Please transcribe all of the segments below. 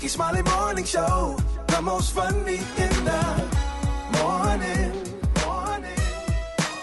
Rickey Smiley Morning Show. The most funny in the morning.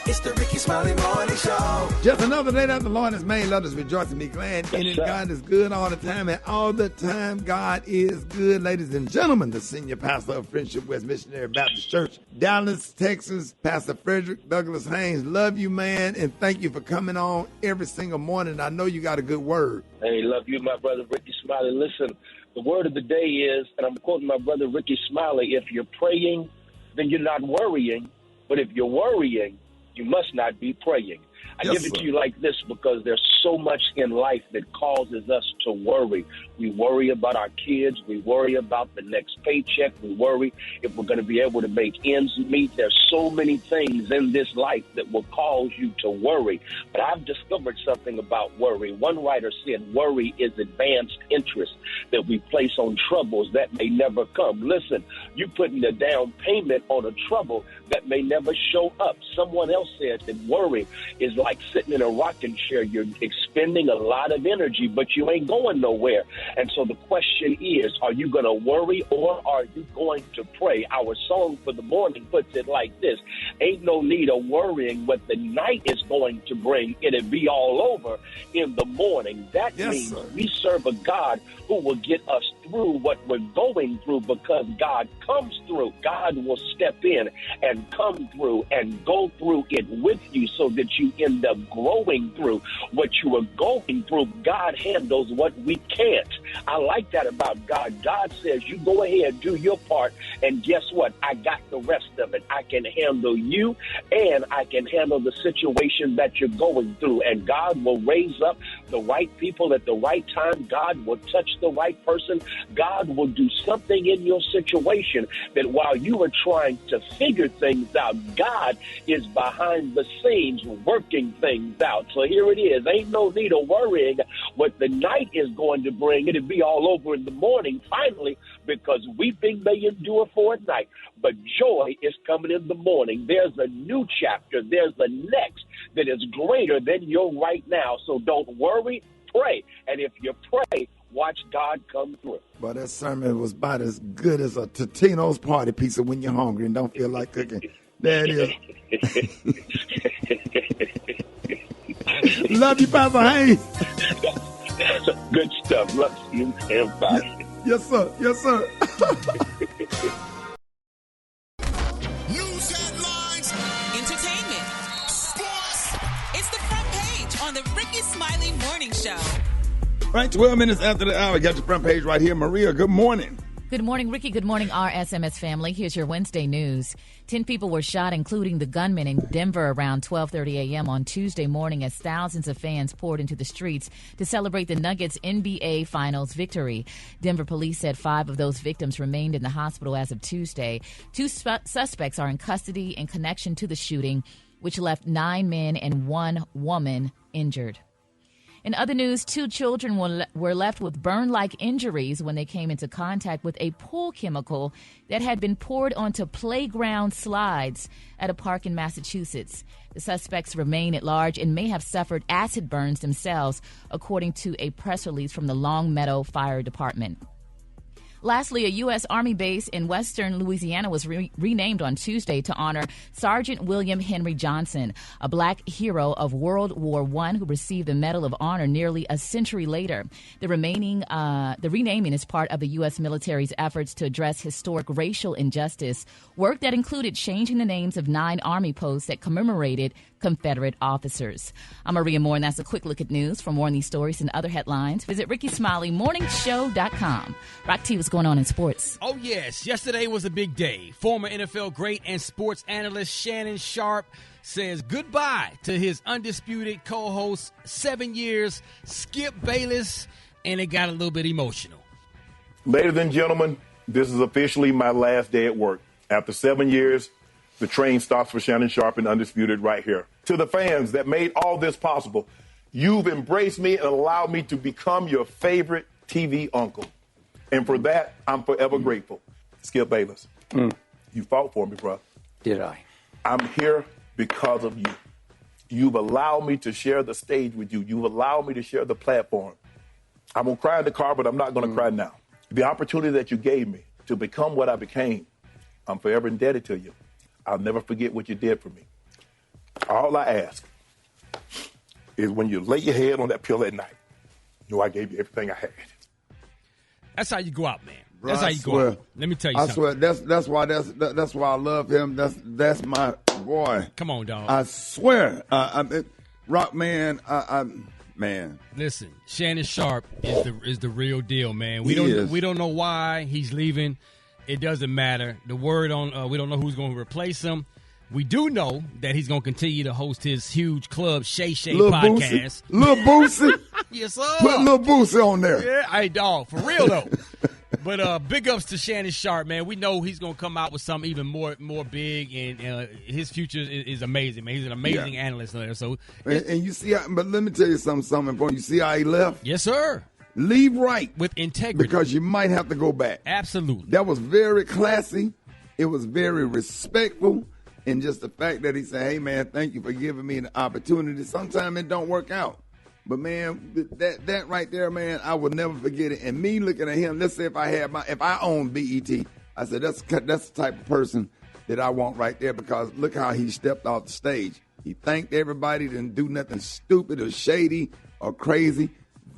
It's the Rickey Smiley Morning Show. Just another day that the Lord has made. Let us rejoice and be glad in it. God is good all the time, and all the time God is good. Ladies and gentlemen, the senior pastor of Friendship West Missionary Baptist Church, Dallas, Texas, Pastor Frederick Douglass Haynes. Love you, man, and thank you for coming on every single morning. I know you got a good word. Hey, love you, my brother Rickey Smiley. Listen, the word of the day is, and I'm quoting my brother Rickey Smiley, if you're praying, then you're not worrying. But if you're worrying, you must not be praying. I give it to you like this because there's so much in life that causes us to worry. We worry about our kids. We worry about the next paycheck. We worry if we're going to be able to make ends meet. There's so many things in this life that will cause you to worry. But I've discovered something about worry. One writer said worry is advanced interest that we place on troubles that may never come. Listen, you're putting a down payment on a trouble that may never show up. Someone else said that worry is like sitting in a rocking chair. You're expending a lot of energy, but you ain't going nowhere. And so the question is, are you going to worry or are you going to pray? Our song for the morning puts it like this: ain't no need of worrying what the night is going to bring. It'll be all over in the morning. That means we serve a God who will get us through what we're going through because God comes through. God will step in and come through and go through it with you so that you end up growing through what you are going through. God handles what we can't. I like that about God. God says, you go ahead, do your part, and guess what? I got the rest of it. I can handle you, and I can handle the situation that you're going through, and God will raise up the right people at the right time. God will touch the right person. God will do something in your situation that while you are trying to figure things out, God is behind the scenes working things out. So here it is. Ain't no need of worrying what the night is going to bring. It'll be all over in the morning, finally, because weeping may endure for a night, but joy is coming in the morning. There's a new chapter. There's a next that is greater than your right now. So don't worry, pray. And if you pray, watch God come through. But that sermon was about as good as a Totino's party pizza when you're hungry and don't feel like cooking. There it is. Love you, Pastor Haynes. Good stuff. Love you and bye. Yes, sir. Yes, sir. News headlines. Entertainment. Sports. It's the front page on the Rickey Smiley Morning Show. Right, 12 minutes after the hour, got your front page right here. Maria, good morning. Good morning, Ricky. Good morning, RSMS family. Here's your Wednesday news. 10 people were shot, including the gunman in Denver around 12:30 a.m. on Tuesday morning as thousands of fans poured into the streets to celebrate the Nuggets' NBA Finals victory. Denver police said 5 of those victims remained in the hospital as of Tuesday. 2 suspects are in custody in connection to the shooting, which left 9 men and 1 woman injured. In other news, 2 children were left with burn-like injuries when they came into contact with a pool chemical that had been poured onto playground slides at a park in Massachusetts. The suspects remain at large and may have suffered acid burns themselves, according to a press release from the Long Meadow Fire Department. Lastly, a U.S. Army base in western Louisiana was renamed on Tuesday to honor Sergeant William Henry Johnson, a black hero of World War I who received the Medal of Honor nearly a century later. The renaming is part of the U.S. military's efforts to address historic racial injustice, work that included changing the names of 9 Army posts that commemorated Confederate officers. I'm Maria Moore, and that's a quick look at news. For more on these stories and other headlines, visit RickeySmileyMorningShow.com. Rock T, what's going on in sports? Oh, yes. Yesterday was a big day. Former NFL great and sports analyst Shannon Sharpe says goodbye to his undisputed co-host, 7 years, Skip Bayless, and it got a little bit emotional. Ladies and gentlemen, this is officially my last day at work. After 7 years, the train stops for Shannon Sharpe and Undisputed right here. To the fans that made all this possible, you've embraced me and allowed me to become your favorite TV uncle. And for that, I'm forever grateful. Skip Bayless, you fought for me, bro. Did I? I'm here because of you. You've allowed me to share the stage with you. You've allowed me to share the platform. I'm going to cry in the car, but I'm not going to cry now. the opportunity that you gave me to become what I became, I'm forever indebted to you. I'll never forget what you did for me. All I ask is when you lay your head on that pillow at night, know I gave you everything I had. That's how you go out, man. Bro, That's how you go out. Let me tell you something. I swear that's why I love him. That's my boy. Come on, dog. I swear. Rock man, man. Listen, Shannon Sharp is the real deal, man. We don't know why he's leaving. It doesn't matter. The word on we don't know who's going to replace him. We do know that he's going to continue to host his huge club Shay Shay podcast. Lil Boosie. Yes, sir. Put Lil Boosie on there. Yeah, hey, dog, for real though. But big ups to Shannon Sharp, man. We know he's going to come out with something even more big, and his future is amazing, man. He's an amazing analyst there. So, and you see, but let me tell you something important. You see how he left? Yes, sir. Leave right. With integrity. Because you might have to go back. Absolutely. That was very classy. It was very respectful. And just the fact that he said, hey, man, thank you for giving me an opportunity. Sometimes it don't work out. But, man, that right there, man, I will never forget it. And me looking at him, let's say if I own BET, I said that's the type of person that I want right there, because look how he stepped off the stage. He thanked everybody, didn't do nothing stupid or shady or crazy.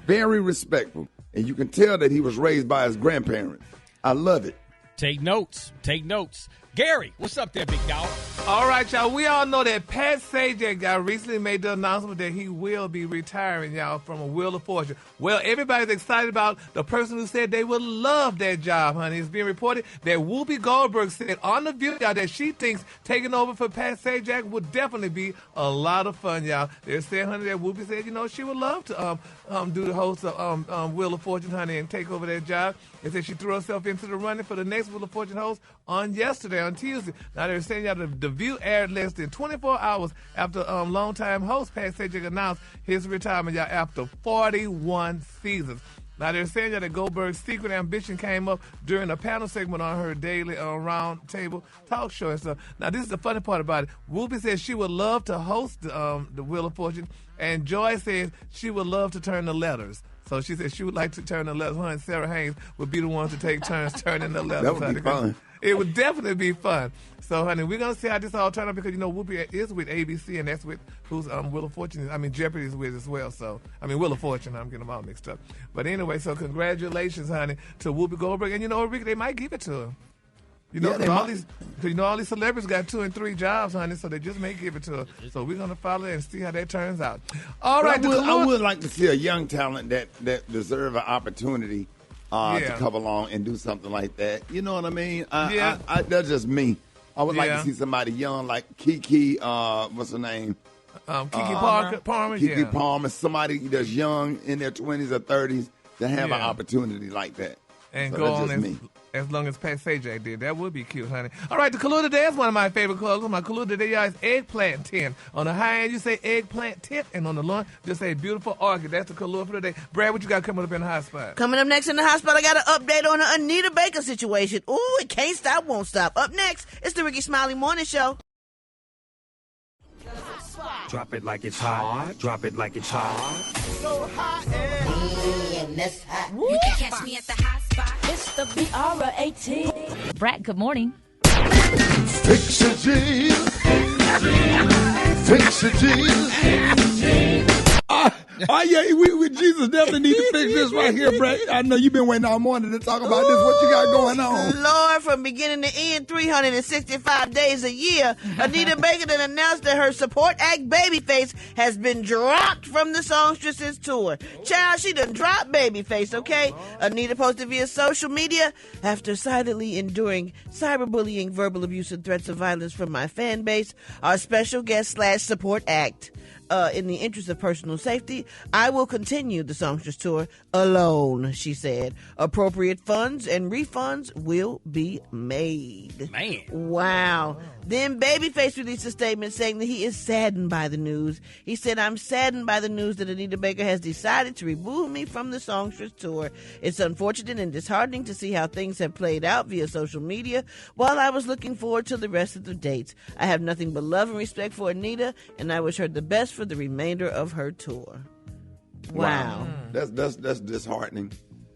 Very respectful. And you can tell that he was raised by his grandparents. I love it. Take notes. Take notes. Gary, what's up there, big dog? All right, y'all. We all know that Pat Sajak, y'all, recently made the announcement that he will be retiring, y'all, from a Wheel of Fortune. Well, everybody's excited about the person who said they would love that job, honey. It's being reported that Whoopi Goldberg said on The View, y'all, that she thinks taking over for Pat Sajak would definitely be a lot of fun, y'all. They're saying, honey, that Whoopi said, she would love to do the host of Wheel of Fortune, honey, and take over that job. They said she threw herself into the running for the next Wheel of Fortune host on Tuesday. Now, they're saying, y'all, The View aired less than 24 hours after longtime host Pat Sajak announced his retirement, y'all, after 41 seasons. Now, they're saying that Goldberg's secret ambition came up during a panel segment on her daily round table talk show and stuff. Now, this is the funny part about it. Whoopi says she would love to host the Wheel of Fortune, and Joy says she would love to turn the letters. So she said she would like to turn the letters. Her and Sarah Haynes would be the ones to take turns turning the letters. That would be fun. It would definitely be fun. So, honey, we're going to see how this all turns out, because, Whoopi is with ABC, and that's with who's Wheel of Fortune is. Jeopardy is with as well. So, Wheel of Fortune, I'm getting them all mixed up. But anyway, so congratulations, honey, to Whoopi Goldberg. And, Rick, they might give it to her. All these celebrities got 2 and 3 jobs, honey, so they just may give it to her. So we're going to follow it and see how that turns out. All right. I would like to see a young talent that deserve an opportunity to come along and do something like that. You know what I mean? That's just me. I would like to see somebody young like Kiki, what's her name? Kiki Palmer. Kiki Palmer, somebody that's young in their 20s or 30s to have an opportunity like that. And so go on as long as Pat Sajak did. That would be cute, honey. All right, the clue today is one of my favorite clues. My clue today, y'all, is eggplant tint. On the high end, you say eggplant tint, and on the low end, just say beautiful orchid. That's the clue for today. Brad, what you got coming up in the hot spot? Coming up next in the hot spot, I got an update on the Anita Baker situation. Ooh, it can't stop, won't stop. Up next, it's the Rickey Smiley Morning Show. Drop it like it's hot. Drop it like it's hot. So hot and that's hot. You can catch me at the hot spot. It's the BR18. Brad, good morning. Fix your jeans. Fix your jeans. We Jesus definitely need to fix this right here, Brad. I know you've been waiting all morning to talk about this. What you got going on? Lord, from beginning to end, 365 days a year, Anita Baker then announced that her support act Babyface has been dropped from the Songstresses tour. Child, she done dropped Babyface, okay? Anita posted via social media, after silently enduring cyberbullying, verbal abuse, and threats of violence from my fan base, our special guest / support act. In the interest of personal safety, I will continue the Songstress tour alone, she said. Appropriate funds and refunds will be made. Man. Wow. Then Babyface released a statement saying that he is saddened by the news. He said, I'm saddened by the news that Anita Baker has decided to remove me from the Songstress tour. It's unfortunate and disheartening to see how things have played out via social media while I was looking forward to the rest of the dates. I have nothing but love and respect for Anita, and I wish her the best for the remainder of her tour. Wow. That's disheartening.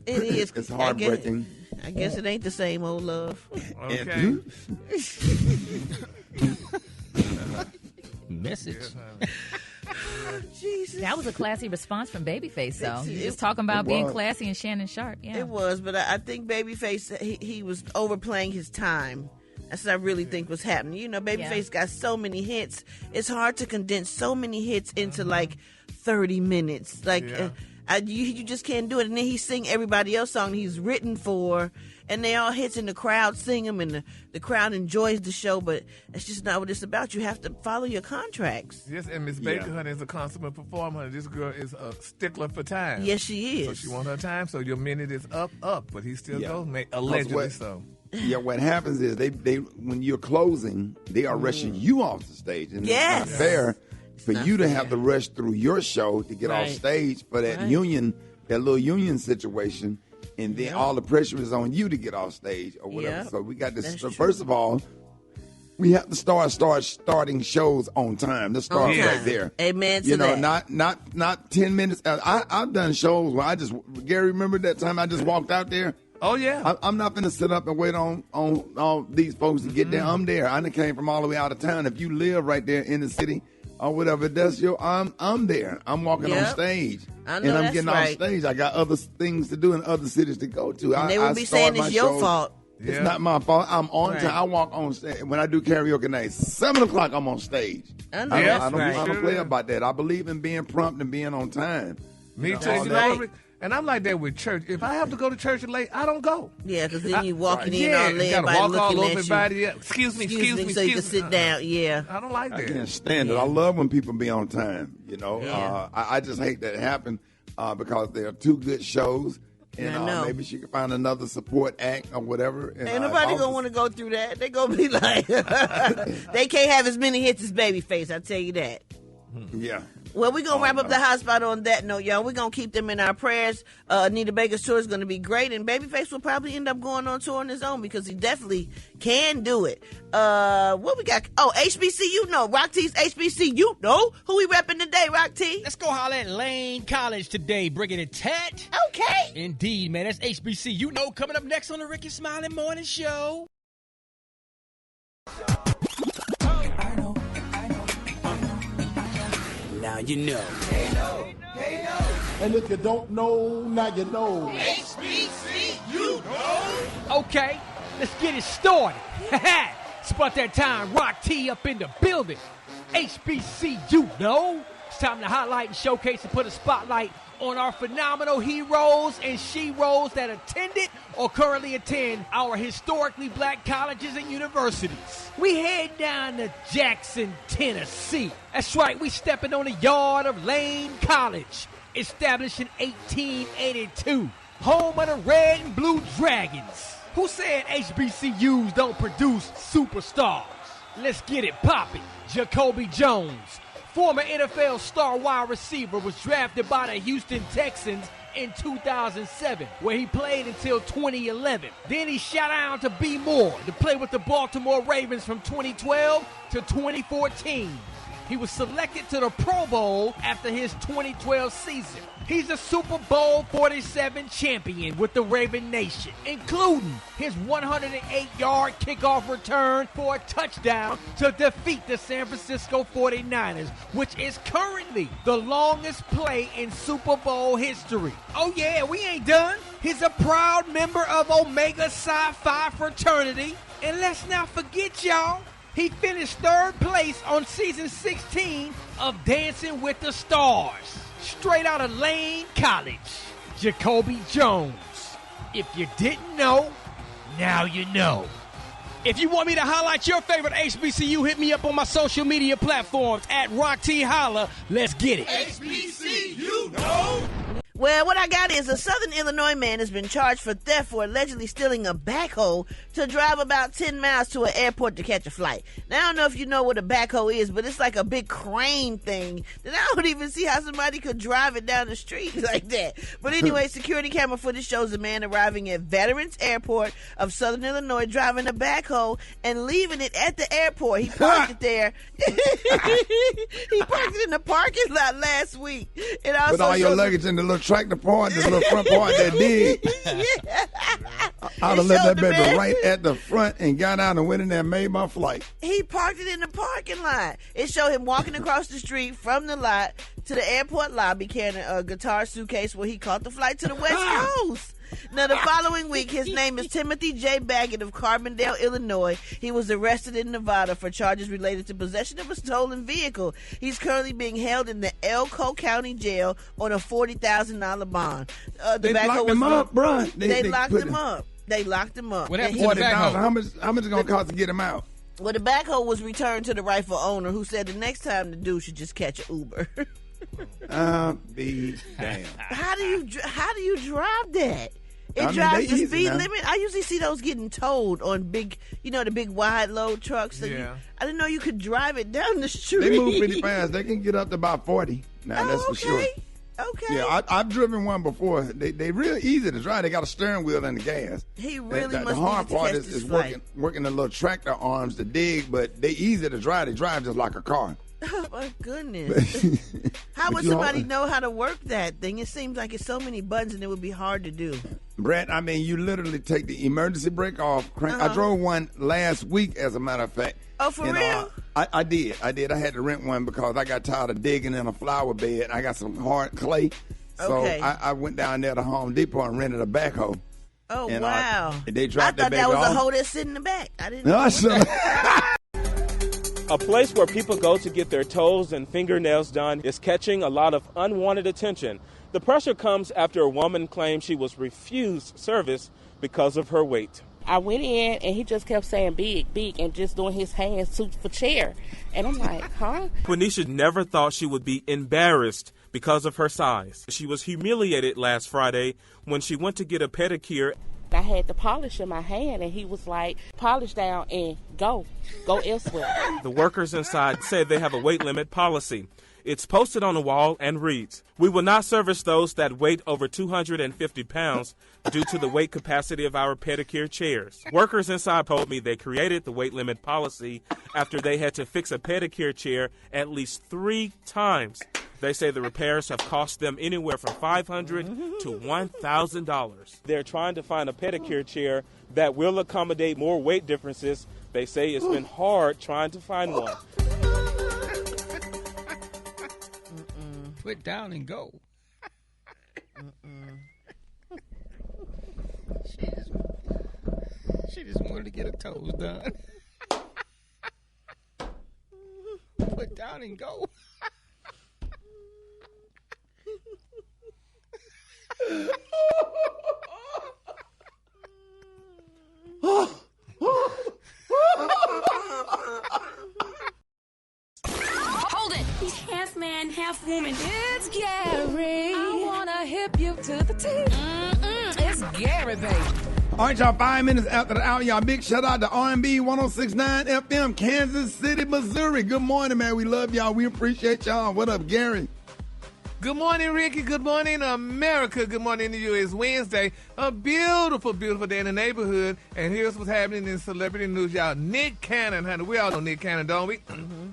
It is. It's heartbreaking. I guess it ain't the same old love. Okay. Message. Jesus. That was a classy response from Babyface, though. He was It- talking about it being was. classy and Shannon Sharp. Yeah. It was, but I think Babyface, he was overplaying his time. That's what I really think was happening. You know, Babyface got so many hits. It's hard to condense so many hits into like 30 minutes. Like, you just can't do it. And then he sing everybody else's song he's written for, and they all hits, and the crowd sing them, and the crowd enjoys the show, but that's just not what it's about. You have to follow your contracts. Yes, and Miss Baker, honey, is a consummate performer. This girl is a stickler for time. Yes, she is. So she wants her time, so your minute is up, but he still goes, Because allegedly so. Yeah, what happens is they when you're closing, they are rushing you off the stage, and Yes. it's not fair for not you to fair. have to rush through your show to get off Right. stage for that Right. union, that little union situation, and then all the pressure is on you to get off stage or whatever. Yep. So we got this. That's So true. first of all, we have to starting shows on time. Let's start On right time. there. Amen to You know, that. not 10 minutes. I've done shows where Gary, remember that time I just walked out there? Oh, yeah. I'm not going to sit up and wait on these folks to get there. I'm there. I done came from all the way out of town. If you live right there in the city or whatever, I'm there. I'm walking on Yep. stage. I know and I'm that's getting right. off stage. I got other things to do in other cities to go to. And they I will be start saying my it's your shows. fault. It's Yeah. not my fault. I'm on Right. time. I walk on stage. When I do karaoke nights, 7 o'clock, I'm on stage. I know I that's don't, right. I don't play about that. I believe in being prompt and being on time. Me too. all You that. know, Rick, and I'm like that with church. If I have to go to church late, I don't go. Yeah, because then you walking in Yeah, all you late, gotta everybody walk all looking over at you. everybody else. Excuse me, so you can excuse sit me. down. Yeah. I don't like I that. can't stand it. I love when people be on time. You know, Yeah. I just hate that it happened because they are two good shows, and I know. maybe she could find another support act or whatever. And, Ain't nobody gonna want to go through that. They gonna be like, they can't have as many hits as Babyface. I tell you that. Yeah. Well, we're going to wrap up the hot spot on that note, y'all. We're going to keep them in our prayers. Anita Baker's tour is going to be great, and Babyface will probably end up going on tour on his own because he definitely can do it. What we got? Oh, HBCU, Rock T's HBCU, who we repping today, Rock T? Let's go holler at Lane College today, bringing it tat. Okay. Indeed, man. That's HBCU, coming up next on the Rickey Smiley Morning Show. Now you know. And if you don't know, now you know. Okay, let's get it started. It's about that time. Rock T up in the building. HBCU, It's time to highlight and showcase and put a spotlight on our phenomenal heroes and she-ros that attended or currently attend our historically black colleges and universities. We head down to Jackson, Tennessee. That's right, we stepping on the yard of Lane College, established in 1882, home of the Red and Blue Dragons. Who said HBCUs don't produce superstars? Let's get it poppin'. Jacoby Jones, former NFL star wide receiver, was drafted by the Houston Texans in 2007, where he played until 2011. Then he shot out to B. Moore to play with the Baltimore Ravens from 2012 to 2014. He was selected to the Pro Bowl after his 2012 season. He's a Super Bowl 47 champion with the Raven Nation, including his 108-yard kickoff return for a touchdown to defeat the San Francisco 49ers, which is currently the longest play in Super Bowl history. Oh yeah, we ain't done. He's a proud member of Omega Psi Phi fraternity. And let's not forget, y'all, he finished third place on season 16 of Dancing with the Stars. Straight out of Lane College, Jacoby Jones. If you didn't know, now you know. If you want me to highlight your favorite HBCU, hit me up on my social media platforms at Rock T Holla. Let's get it. HBCU, Well, what I got is a Southern Illinois man has been charged for theft for allegedly stealing a backhoe to drive about 10 miles to an airport to catch a flight. Now, I don't know if you know what a backhoe is, but it's like a big crane thing that I don't even see how somebody could drive it down the street like that. But anyway, security camera footage shows a man arriving at Veterans Airport of Southern Illinois driving a backhoe and leaving it at the airport. He parked it there. He parked it in the parking lot last week. It also Put all your shows luggage in the little tractor part, this little front part that big. I'd have left that baby right at the front and got out and went in there and made my flight. He parked it in the parking lot. It showed him walking across the street from the lot to the airport lobby carrying a guitar suitcase where he caught the flight to the West Coast. Now, the following week, his name is Timothy J. Baggett of Carbondale, Illinois. He was arrested in Nevada for charges related to possession of a stolen vehicle. He's currently being held in the Elko County Jail on a $40,000 bond. They locked him up, bro. They locked him up. They locked him up. What happened to the backhoe? How much is it going to cost to get him out? Well, the backhoe was returned to the rightful owner, who said the next time the dude should just catch an Uber. Be damn. How do you drive that? It drives the speed limit. I usually see those getting towed on big, the big wide load trucks. Yeah. I didn't know you could drive it down the street. They move pretty fast. They can get up to about 40. Now, that's for sure. Okay. Yeah, I've driven one before. They real easy to drive. They got a steering wheel and the gas. He really must The hard need to part catch is this flight. working the little tractor arms to dig, but they easy to drive. They drive just like a car. Oh, my goodness. How would somebody know how to work that thing? It seems like it's so many buttons and it would be hard to do. Brett, I mean, you literally take the emergency brake off. Crank. I drove one last week, as a matter of fact. Oh, for real? I did. I had to rent one because I got tired of digging in a flower bed. I got some hard clay. So Okay. I went down there to Home Depot and rented a backhoe. Oh, And wow. they I dropped thought that was off. a hoe that's sitting in the back. I didn't No, know. I shouldn't. A place where people go to get their toes and fingernails done is catching a lot of unwanted attention. The pressure comes after a woman claims she was refused service because of her weight. I went in and he just kept saying big, big, and just doing his hands for chair. And I'm like, huh? Quenisha never thought she would be embarrassed because of her size. She was humiliated last Friday when she went to get a pedicure. I had the polish in my hand, and he was like, polish down and go elsewhere. The workers inside said they have a weight limit policy. It's posted on the wall and reads, "We will not service those that weigh over 250 pounds due to the weight capacity of our pedicure chairs." Workers inside told me they created the weight limit policy after they had to fix a pedicure chair at least 3 times. They say the repairs have cost them anywhere from $500 to $1,000. They're trying to find a pedicure chair that will accommodate more weight differences. They say it's been hard trying to find one. Put down and go. She just wanted to get her toes done. Put down and go. Hold it! He's half man, half woman. It's Gary. I wanna hip you to the T. It's Gary, baby. All right, y'all, 5 minutes after the hour, y'all. Big shout out to R&B 106.9 FM, Kansas City, Missouri. Good morning, man. We love y'all. We appreciate y'all. What up, Gary? Good morning, Ricky. Good morning, America. Good morning to you. It's Wednesday. A beautiful, beautiful day in the neighborhood. And here's what's happening in celebrity news, y'all. Nick Cannon, honey. We all know Nick Cannon, don't we? Mm-hmm.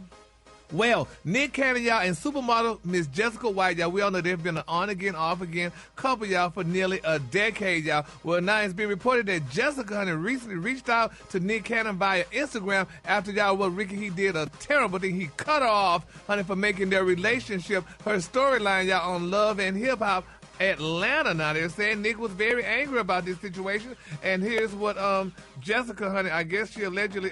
Well, Nick Cannon, y'all, and supermodel Miss Jessica White, y'all, we all know they've been an on-again, off-again couple, y'all, for nearly a decade, y'all. Well, now it's been reported that Jessica, honey, recently reached out to Nick Cannon via Instagram after, y'all, Ricky, he did a terrible thing. He cut her off, honey, for making their relationship, her storyline, y'all, on Love and Hip Hop Atlanta. Now they're saying Nick was very angry about this situation, and here's what Jessica, honey, I guess she allegedly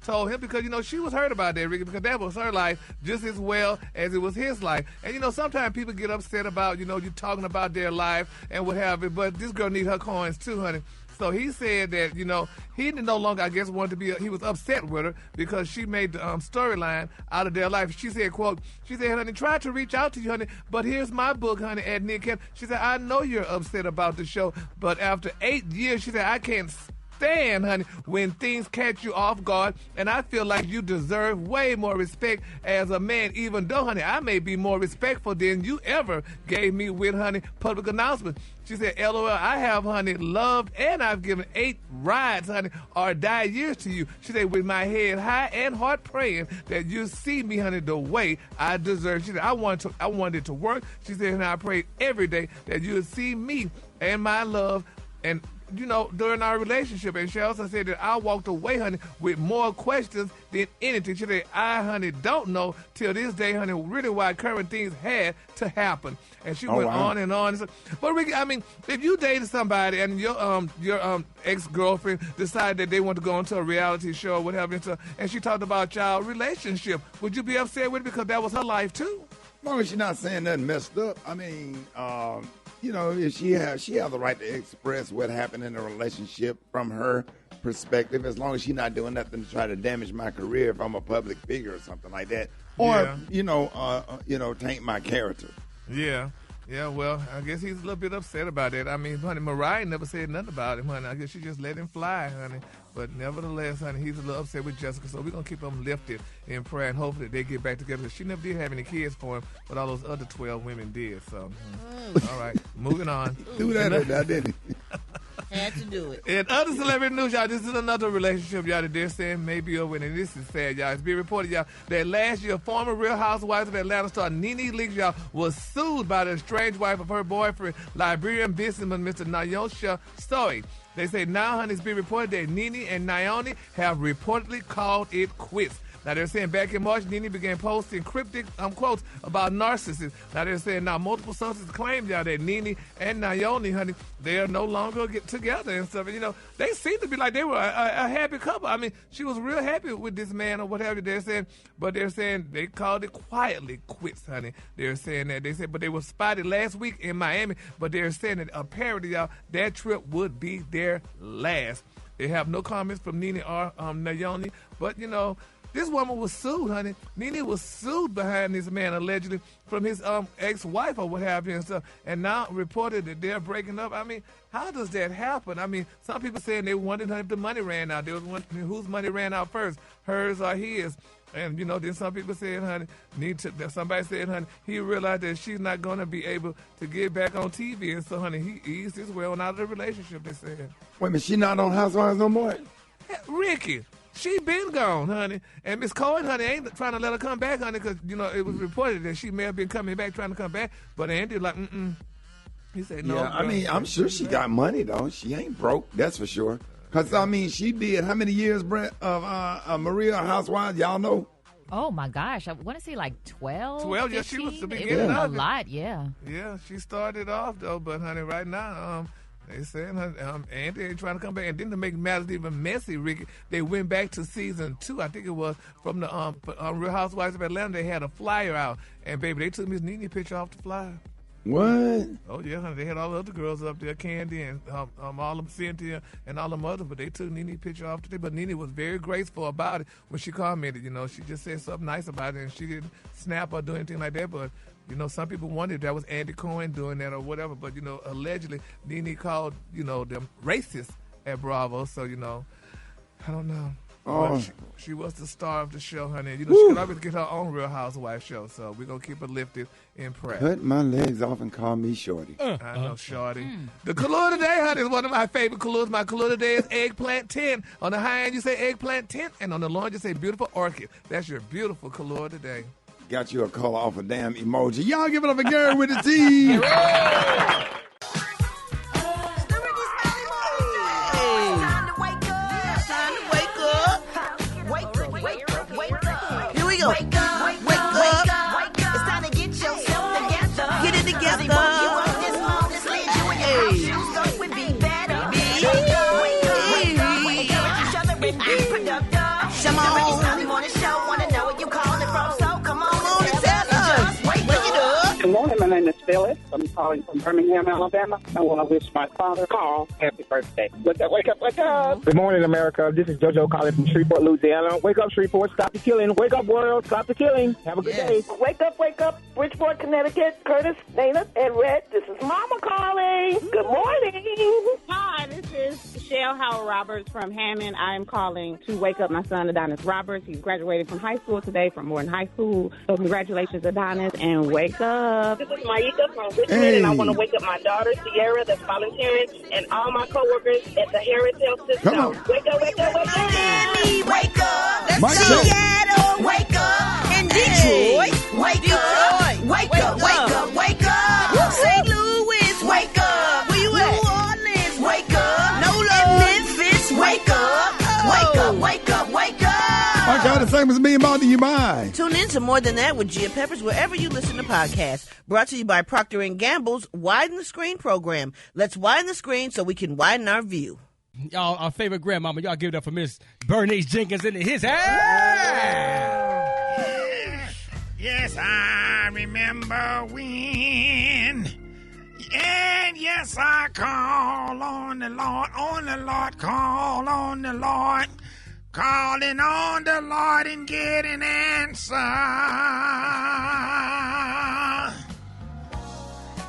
told him, because she was hurt about that, Ricky, because that was her life just as well as it was his life. And sometimes people get upset about you talking about their life and what have you, but this girl need her coins too, honey. So he said that, he no longer, I guess, wanted to be, he was upset with her because she made the storyline out of their life. She said, quote, honey, tried to reach out to you, honey, but here's my book, honey, at Nick Cannon. She said, I know you're upset about the show, but after 8 years, she said, I can't understand, honey, when things catch you off guard, and I feel like you deserve way more respect as a man, even though, honey, I may be more respectful than you ever gave me with, honey, public announcements. She said, LOL, I have, honey, loved and I've given 8 rides, honey, or die years to you. She said, with my head high and heart praying that you see me, honey, the way I deserve. She said, I wanted it to work. She said, and I prayed every day that you would see me and my love and during our relationship. And she also said that I walked away, honey, with more questions than anything. She said, I, honey, don't know till this day, honey, really why current things had to happen. And she went on and on. But Ricky, I mean, if you dated somebody and your ex-girlfriend decided that they want to go into a reality show or whatever, and she talked about y'all relationship, would you be upset with it because that was her life too? As long as she's not saying nothing messed up. I mean, if she has the right to express what happened in the relationship from her perspective, as long as she's not doing nothing to try to damage my career if I'm a public figure or something like that, or taint my character. Yeah. Yeah, well, I guess he's a little bit upset about that. I mean, honey, Mariah never said nothing about him, honey. I guess she just let him fly, honey. But nevertheless, honey, he's a little upset with Jessica, so we're going to keep them lifted in prayer, and hopefully they get back together. She never did have any kids for him, but all those other 12 women did, so. All right, moving on. Do that, didn't he? Had to do it. In other celebrity news, y'all, this is another relationship, y'all, that they're saying may be over, and this is sad, y'all. It's being reported, y'all, that last year, former Real Housewives of Atlanta star Nene Leakes, y'all, was sued by the estranged wife of her boyfriend, Liberian businessman Mr. Nyosha Story. They say now, honey, it's been reported that Nene and Naomi have reportedly called it quits. Now, they're saying back in March, Nene began posting cryptic quotes about narcissists. Now, they're saying now multiple sources claim y'all that Nene and Naomi, honey, they are no longer together and stuff. And, they seem to be like they were a happy couple. I mean, she was real happy with this man or whatever they're saying. But they're saying they called it quietly quits, honey. They're saying that. They said, but they were spotted last week in Miami. But they're saying that apparently, y'all, that trip would be their last. They have no comments from Nene or Naomi. But, this woman was sued, honey. Nene was sued behind this man, allegedly, from his ex-wife or what have you and stuff, and now reported that they're breaking up. I mean, how does that happen? I mean, some people saying they wondered if the money ran out. They was wondering whose money ran out first, hers or his. And, then some people said, honey, somebody said, honey, he realized that she's not going to be able to get back on TV. And so, honey, he eased his way on out of the relationship, they said. Wait a minute, she not on Housewives no more? Ricky. She been gone, honey. And Miss Cohen, honey, ain't trying to let her come back, honey, because, it was reported that she may have been coming back, trying to come back. But Andy like, He said no. Yeah, I mean, I'm sure she got money, though. She ain't broke, that's for sure. Because, I mean, she did how many years, Brent, of Maria Housewives? Y'all know? Oh, my gosh. I want to say like 12, 12, 15? Yeah, she was the beginning of it. of it. A lot, yeah. Yeah, she started off, though, but, honey, right now, they saying Andy ain't trying to come back. And then to make matters even messy, Ricky, they went back to season 2. I think it was from the Real Housewives of Atlanta. They had a flyer out. And, baby, they took Miss Nene picture off the flyer. What? Oh, yeah, honey. They had all the other girls up there, Candy and all them Cynthia and all them others, but they took Nene's picture off today. But Nene was very graceful about it when she commented. She just said something nice about it, and she didn't snap or do anything like that. But, some people wondered if that was Andy Cohen doing that or whatever. But, allegedly, Nene called, them racist at Bravo. So, I don't know. Oh. She was the star of the show, honey. She could always get her own Real Housewives show. So we're going to keep her lifted in prayer. Cut my legs off and call me Shorty. I know, Shorty. The color today, honey, is one of my favorite colors. My color today is eggplant tint. On the high end, you say eggplant tint. And on the low end, you say beautiful orchid. That's your beautiful color today. Got you a color off a damn emoji. Y'all give it up for Gary with the T. Wake up. It's time to get yourself together. Get it together. Come on. Morning show. Want to know where you calling from. So come on and tell us. Wake up. Good morning. My name is Phyllis. I'm calling from Birmingham, Alabama. I want to wish my father, Carl, happy birthday. Wake up. Good morning, America. This is JoJo calling from Shreveport, Louisiana. Wake up, Shreveport. Stop the killing. Wake up, world. Stop the killing. Have a good day. Wake up. Bridgeport, Connecticut. Curtis, Dana, and Red. This is Mama calling. Good morning. Hi, this is Michelle Daryl Howard Roberts from Hammond. I am calling to wake up my son, Adonis Roberts. He's graduating from high school today from Morton High School. So congratulations, Adonis, and wake up. This is Maika from Richmond, and I want to wake up my daughter, Sierra, that's volunteering, and all my coworkers at the Harris Health System. Come on. Wake up, wake up, wake up. Miami, wake up. Let's Let's go. Seattle, wake up. In Detroit, wake up. Wake up, wake up, wake up. St. Louis, wake up. Where you at? New Orleans, wake up. No Memphis, wake up. Wake up, wake up, wake up. I got the same as me and do you mind? Tune in to More Than That with Gia Peppers wherever you listen to podcasts. Brought to you by Procter & Gamble's Widen the Screen program. Let's widen the screen so we can widen our view. Y'all, our favorite grandmama, y'all give it up for Miss Bernice Jenkins in his house. Yes, I remember when. And yes, I call on the Lord, call on the Lord. Calling on the Lord and get an answer.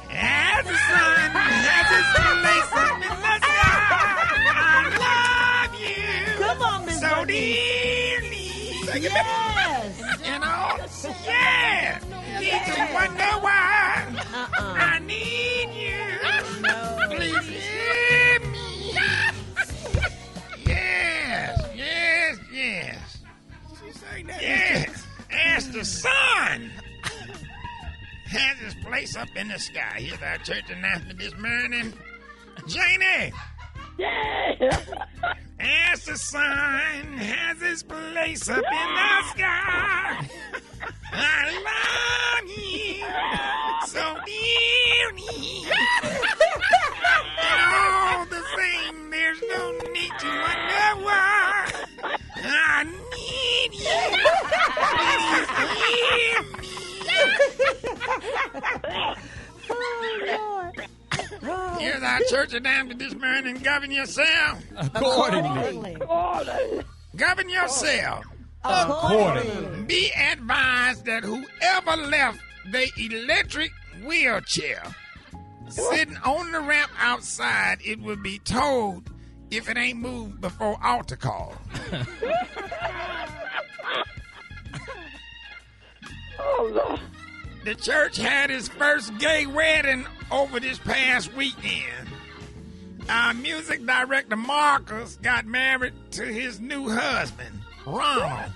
As the sun has its place up in the sky, I love you. Come on, Miss so Bernice. dearly. Yes. You know, yeah. Need to wonder why I need you. Please hear me. Yes, yes, yes. Yes, as the sun has its place up in the sky. Here's our church announcement this morning. Janie. Yeah. As the sun has its place up in the sky, I love you so dearly. And all the same, there's no need to wonder why I need you. Please hear me. Here's our church announcement this morning. Govern yourself. Accordingly. Govern yourself. Accordingly. Be advised that whoever left the electric wheelchair sitting on the ramp outside, it will be told if it ain't moved before altar call. Oh, Lord. The church had its first gay wedding over this past weekend. Our music director, Marcus, got married to his new husband, Ronald.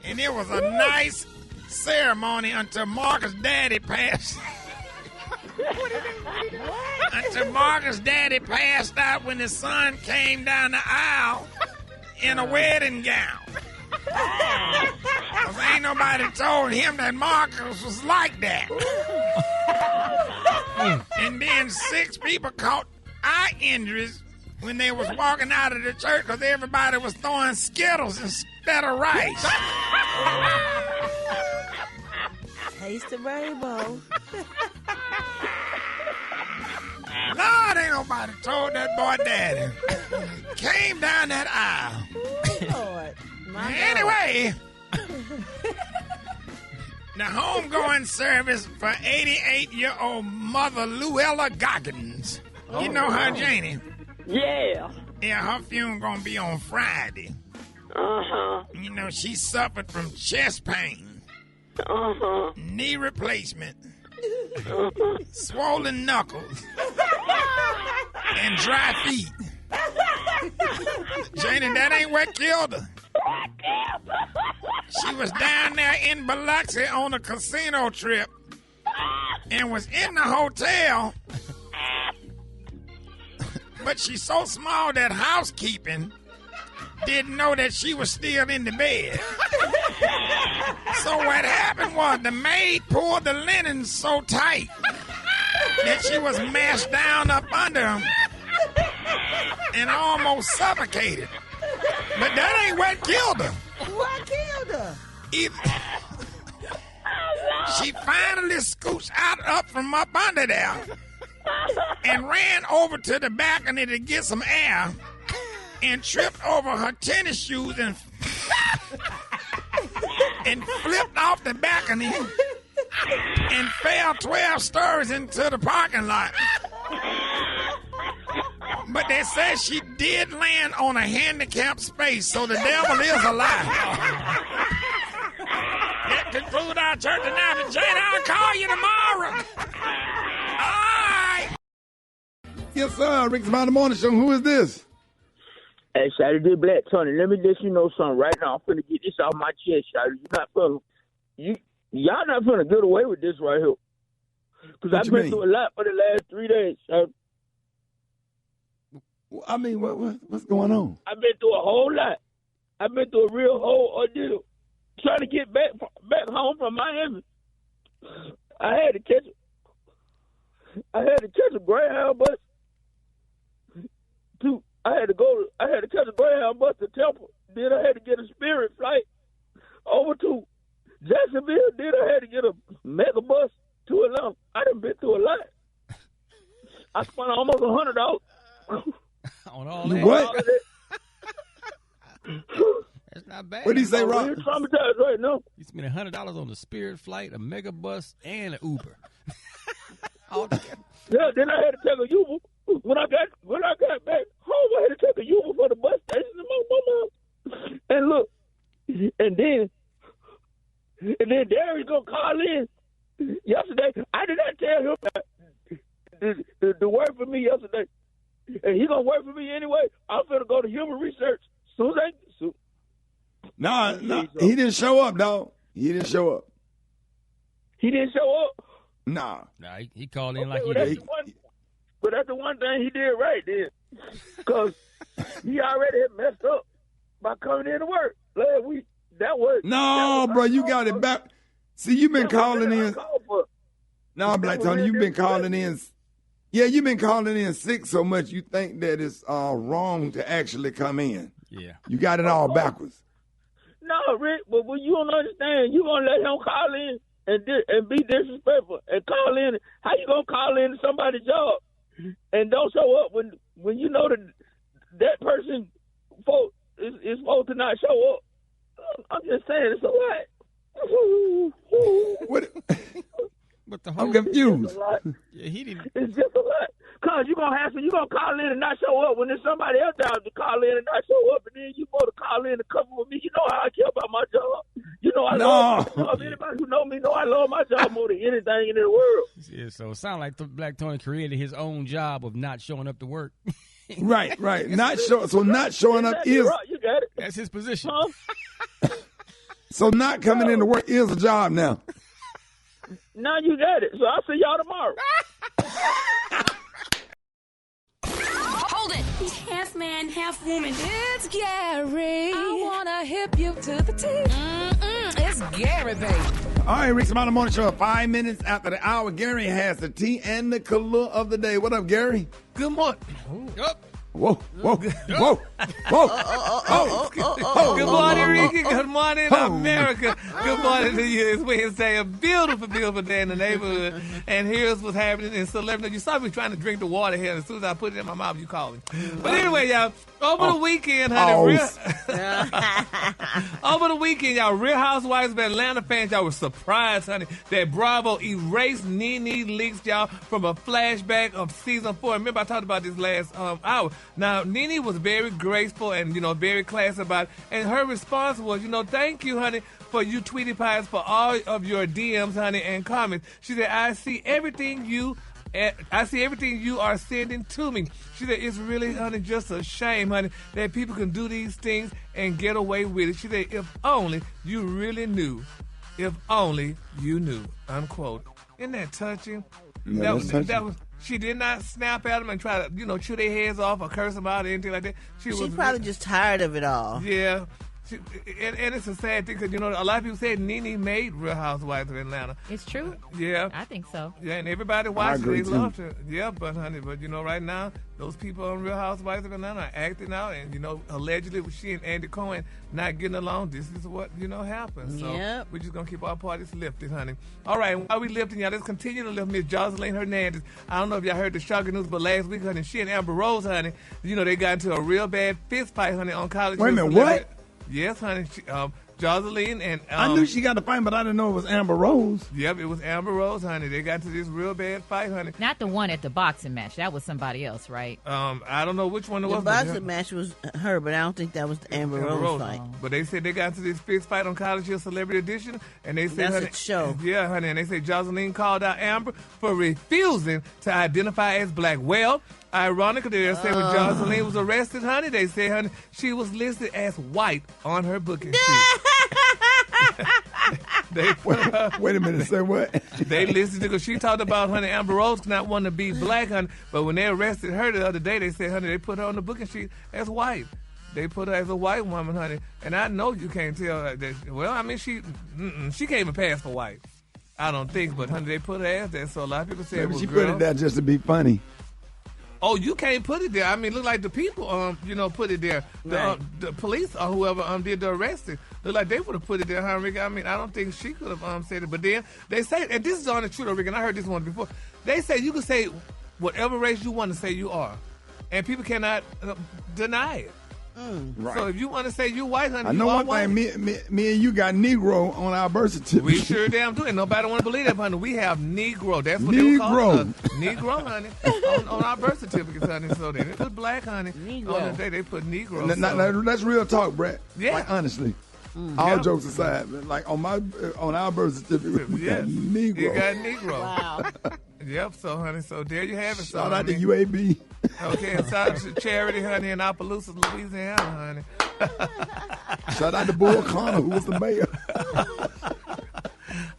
And it was a nice ceremony until Marcus' daddy passed. Until Marcus' daddy passed out when his son came down the aisle in a wedding gown. Because ain't nobody told him that Marcus was like that. And then 6 people caught eye injuries when they was walking out of the church because everybody was throwing Skittles instead of rice. Taste the rainbow. Lord, ain't nobody told that boy daddy. Came down that aisle. Lord. Anyway, the homegoing service for 88-year-old mother Luella Goggins. You know her, Janie? Yeah. Yeah, her funeral gonna be on Friday. Uh-huh. You know, she suffered from chest pain, knee replacement, swollen knuckles, and dry feet. Janie, that ain't what killed her. She was down there in Biloxi on a casino trip and was in the hotel, but she's so small that housekeeping didn't know that she was still in the bed. So what happened was the maid pulled the linen so tight that she was mashed down up under him and almost suffocated. But that ain't what killed her. What killed her? She finally scooched up from up under there and ran over to the balcony to get some air and tripped over her tennis shoes and flipped off the balcony and fell 12 stories into the parking lot. But they said she did land on a handicapped space, so the devil is a lie. That concludes our church tonight. Jane, I'll call you tomorrow. All right. Yes, sir. Rickey Smiley Morning Show. Who is this? Hey, Saturday Black Tony, let me let you know something right now. I'm finna get this off my chest, Saturday. Y'all not finna get away with this right here. Because I've been through a lot for the last 3 days, Saturday. I mean, what's going on? I've been through a whole lot. I've been through a real whole ordeal. Trying to get back home from Miami. I had to catch a Greyhound bus. I had to catch a Greyhound bus to Temple. Then I had to get a Spirit flight over to Jacksonville. Then I had to get a mega bus to Atlanta. I done been through a lot. I spent almost $100. On all that. What? That's not bad. What did he say, Rob? I'm traumatized right now. You spent $100 on the Spirit flight, a mega bus, and an Uber. Yeah, then I had to take a Uber. When I got back home, I had to take a Uber for the bus station to my mom. And look, and then Darry's gonna call in yesterday. I did not tell him to work for me yesterday, and he gonna work for me anyway. I'm gonna go to human research soon. No, he didn't show up, dog. He didn't show up. He didn't show up. Nah, he called in like he did. But that's the one thing he did right then, because he already had messed up by coming in to work last week. Bro, you got it back. See, you've been calling in. No, Black Tony, you've been calling in. Yeah, you've been calling in sick so much you think that it's wrong to actually come in. Yeah. You got it all backwards. No, Rick, but when you don't understand, you going to let him call in and be disrespectful and call in. How you going to call in somebody's job and don't show up when you know that person is supposed to not show up? I'm just saying, it's a lot. What? But the whole I'm confused. Yeah, he didn't. It's just a lot. Cause you gonna call in and not show up when there's somebody else job to call in and not show up, and then you go to call in and cover with me. You know how I care about my job. You know I love my job. Anybody who know me know I love my job more than anything in the world. Yeah, so it sounds like Black Tony created his own job of not showing up to work. Right. Not showing up is right, you got it. That's his position. Huh? So not coming into work is a job now. Now you got it. So I'll see y'all tomorrow. Hold it. He's half man, half woman. It's Gary. I wanna hip you to the T. It's Gary, baby. All right, Rickey Smiley Morning Show. 5 minutes after the hour, Gary has the tea and the color of the day. What up, Gary? Good morning. Whoa. Good morning, Ricky. Good morning, America. Good morning to you. It's Wednesday, a beautiful, beautiful day in the neighborhood. And here's what's happening in celebrity. You saw me trying to drink the water here, and as soon as I put it in my mouth, you called me. But anyway, y'all, over the weekend, honey, over the weekend, y'all, Real Housewives of Atlanta fans, y'all were surprised, honey, that Bravo erased Nene Leakes, y'all, from a flashback of season 4. Remember, I talked about this last hour. Now, Nene was very graceful and, very classy about it. And her response was, thank you, honey, for you Tweety Pies, for all of your DMs, honey, and comments. She said, I see everything you are sending to me. She said, it's really, honey, just a shame, honey, that people can do these things and get away with it. She said, if only you really knew. If only you knew, unquote. Isn't that touching? Yeah, that was. She did not snap at them and try to, chew their heads off or curse them out or anything like that. She probably just tired of it all. Yeah. And it's a sad thing because, a lot of people said Nene made Real Housewives of Atlanta. It's true. Yeah. I think so. Yeah, and everybody watched it. They loved her. Yeah, but right now, those people on Real Housewives of Atlanta are acting out and, allegedly with she and Andy Cohen not getting along, this is what, happens. So we're just going to keep our parties lifted, honey. All right, while we lifting, y'all, let's continue to lift Miss Jocelyn Hernandez. I don't know if y'all heard the shocking news, but last week, honey, she and Amber Rose, they got into a real bad fist fight, honey, on college. Wait a minute, what? Yes, honey. Jocelyn and I knew she got the fight, but I didn't know it was Amber Rose. Yep, it was Amber Rose, honey. They got to this real bad fight, honey. Not the one at the boxing match. That was somebody else, right? I don't know which one it was. The boxing match was her, but I don't think that was the Amber Rose fight. But they said they got to this fist fight on College Hill Celebrity Edition, and they said, That's a show. Yeah, honey, and they said Jocelyn called out Amber for refusing to identify as black. Well, ironically, they said when Jocelyn was arrested, honey, they said, honey, she was listed as white on her booking sheet. Wait a minute, say what? They listed it because she talked about, honey, Amber Rose not wanting to be black, honey. But when they arrested her the other day, they said, honey, they put her on the booking sheet as white. They put her as a white woman, honey. And I know you can't tell that. Well, I mean, she can't even pass for white. I don't think, but honey, they put her as that. So a lot of people say it was she girl. put it there just to be funny. Oh, you can't put it there. I mean, look like the people, put it there. The police or whoever did the arresting, look like they would have put it there, huh, Rick? I mean, I don't think she could have said it. But then they say, and this is on the truth, Rick, and I heard this one before. They say you can say whatever race you want to say you are, and people cannot deny it. Right. So if you want to say you white, honey, I know one thing. Me and you got Negro on our birth certificate. We sure damn do. And nobody want to believe that, honey. We have Negro. That's what they call us. Negro, honey, on our birth certificates, honey. So they put black, honey. Negro. On the day they put Negro. That's real talk, Brett. Yeah. Like, honestly. All jokes aside, like on our birth certificate, we got Negro. You got Negro. Wow. Yep. So, honey. So there you have it. So, Shout out to UAB. Okay. And shout out to Charity, honey, in Opelousas, Louisiana, honey. Shout out to Bull Connor, who was the mayor.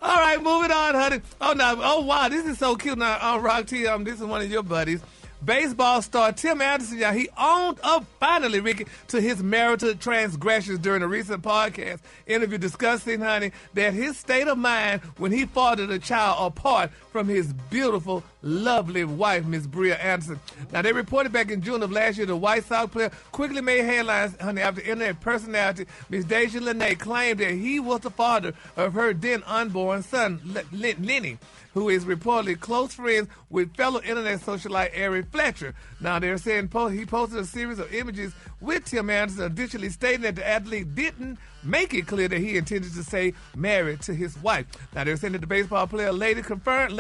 All right, moving on, honey. Oh wow, this is so cute. Now, on Rock T, this is one of your buddies. Baseball star Tim Anderson, y'all, he owned up finally, Ricky, to his marital transgressions during a recent podcast interview discussing, honey, that his state of mind when he fathered a child apart from his beautiful, lovely wife, Miss Bria Anderson. Now, they reported back in June of last year the White Sox player quickly made headlines, honey, after internet personality Miss Deja Lene claimed that he was the father of her then unborn son, Lenny, who is reportedly close friends with fellow internet socialite Eric Fletcher. Now, they're saying he posted a series of images with Tim Anderson, additionally stating that the athlete didn't make it clear that he intended to stay married to his wife. Now, they're saying that the baseball player later confirmed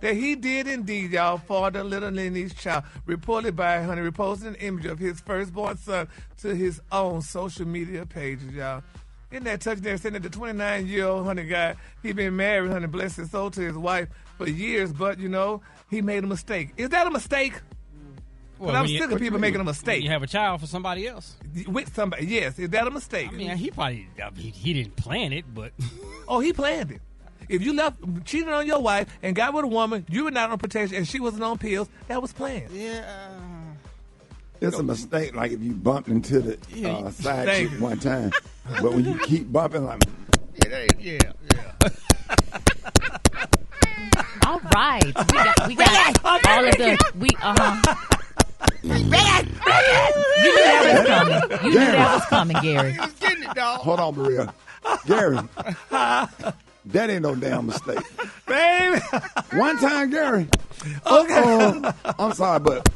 that he did indeed, y'all, father little Lenny's child, reported by, honey, reposting an image of his firstborn son to his own social media pages, y'all. In that touch there, saying that the 29-year-old, honey, guy, he been married, honey, bless his soul, to his wife for years, but, he made a mistake. Is that a mistake? Well, I'm sick of people making a mistake. You have a child for somebody else. With somebody, yes. Is that a mistake? I mean, he didn't plan it, but... Oh, he planned it. If you cheated on your wife and got with a woman, you were not on protection and she wasn't on pills, that was planned. Yeah. It's a mistake, like if you bumped into the side chick one time. But when you keep bumping, like... Yeah. All right. We got all of the... You knew that was coming, Gary. He was getting it, dog. Hold on, Maria. Gary, that ain't no damn mistake. Baby. One time, Gary. Okay. I'm sorry, but...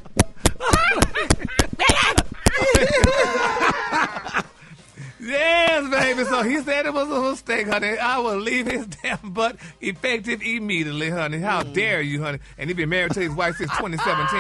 Yes, baby. So he said it was a mistake, honey. I will leave his damn butt effective immediately, honey. How dare you, honey? And he been married to his wife since 2017,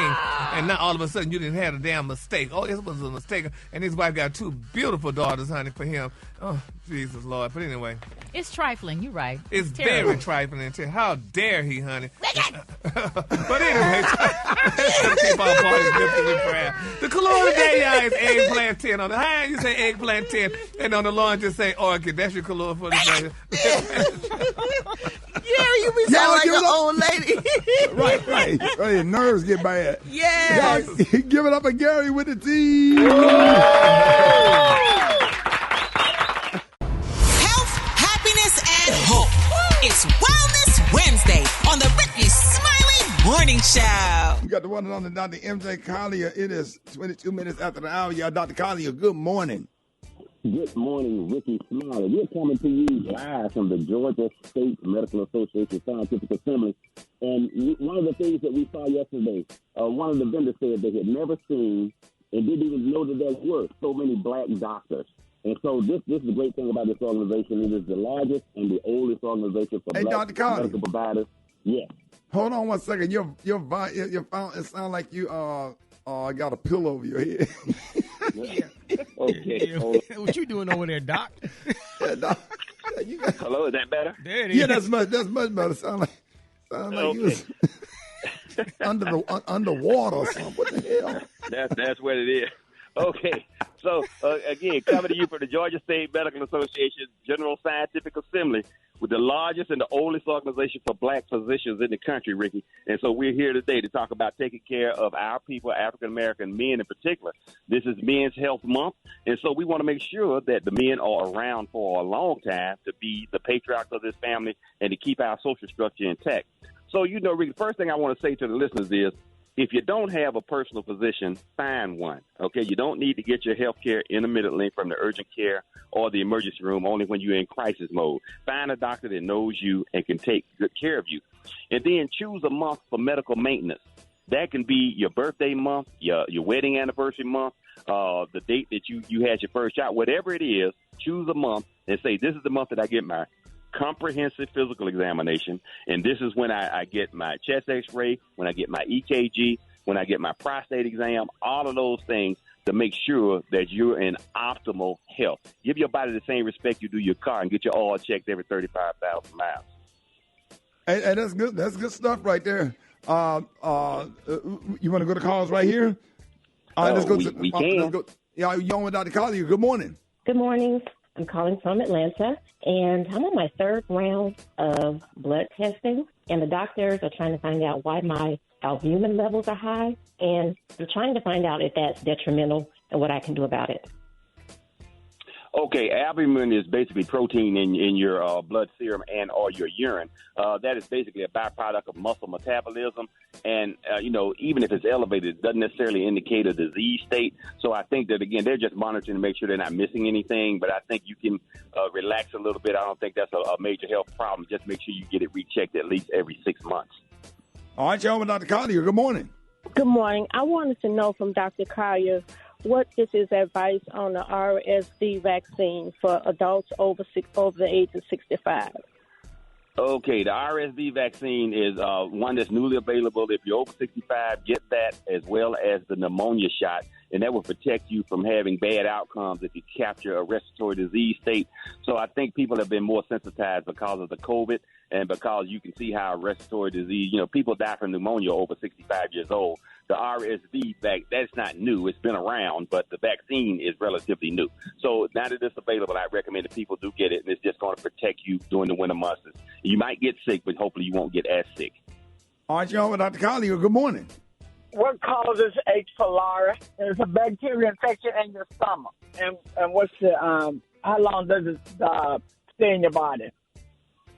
and now all of a sudden you didn't have a damn mistake. Oh, it was a mistake. And his wife got 2 beautiful daughters, honey, for him. Oh, Jesus, Lord. But anyway. It's trifling. You're right. It's very trifling. How dare he, honey? But anyway, let's keep our parties lifted in prayer. The color today, y'all, is eggplant 10. On the high end, you say eggplant 10. And on the lawn, just say orchid. That's your color for the day. Yeah, you be sound like an old lady. Right. Your nerves get bad. Yes. Give it up for Gary with the T. Health, happiness, and hope. It's Wellness Wednesday on the Rickey Smiley Morning Show. We got the one and only Dr. M.J. Collier. It is 22 minutes after the hour. Y'all, Dr. Collier, good morning. Good morning, Rickey Smiley. We're coming to you live from the Georgia State Medical Association Scientific Assembly. And one of the things that we saw yesterday, one of the vendors said they had never seen and didn't even know that there were so many black doctors. And so this is the great thing about this organization. It is the largest and the oldest organization for black medical providers. Yes. Hold on one second. Your phone, it sounds like you got a pillow over your head. Okay. What you doing over there, Doc? Hello, is that better? There it is. Yeah, that's much better. Sound like you was underwater or something. What the hell? That's what it is. Okay. So, again, coming to you from the Georgia State Medical Association General Scientific Assembly, with the largest and the oldest organization for black physicians in the country, Ricky. And so we're here today to talk about taking care of our people, African-American men in particular. This is Men's Health Month, and so we want to make sure that the men are around for a long time to be the patriarchs of this family and to keep our social structure intact. So, Ricky, the first thing I want to say to the listeners is, if you don't have a personal physician, find one, okay? You don't need to get your health care intermittently from the urgent care or the emergency room only when you're in crisis mode. Find a doctor that knows you and can take good care of you. And then choose a month for medical maintenance. That can be your birthday month, your wedding anniversary month, the date that you had your first child, whatever it is, choose a month and say, this is the month that I get my comprehensive physical examination, and this is when I get my chest x-ray, when I get my EKG, when I get my prostate exam, all of those things to make sure that you're in optimal health. Give your body the same respect you do your car and get your oil checked every 35,000 miles. Hey, that's good. That's good stuff right there. You want to go to calls right here? All right, let's go. We can. Let's go. Yeah, you on with Dr. Collier. Good morning. Good morning. I'm calling from Atlanta, and I'm on my third round of blood testing, and the doctors are trying to find out why my albumin levels are high, and they're trying to find out if that's detrimental and what I can do about it. Okay, albumin is basically protein in your blood serum and or your urine. That is basically a byproduct of muscle metabolism. And, even if it's elevated, it doesn't necessarily indicate a disease state. So I think that, again, they're just monitoring to make sure they're not missing anything. But I think you can relax a little bit. I don't think that's a major health problem. Just make sure you get it rechecked at least every 6 months. All right, y'all, with Dr. Collier. Good morning. Good morning. I wanted to know from Dr. Collier, what is his advice on the RSV vaccine for adults over the age of 65? Okay, the RSV vaccine is one that's newly available. If you're over 65, get that as well as the pneumonia shot, and that will protect you from having bad outcomes if you capture a respiratory disease state. So I think people have been more sensitized because of the COVID and because you can see how respiratory disease, people die from pneumonia over 65 years old. The RSV that's not new. It's been around, but the vaccine is relatively new. So now that it's available, I recommend that people do get it, and it's just going to protect you during the winter months. You might get sick, but hopefully you won't get as sick. All right, y'all, with Dr. Collier. Good morning. What causes H. pylori? It's a bacterial infection in your stomach. And what's the how long does it stay in your body?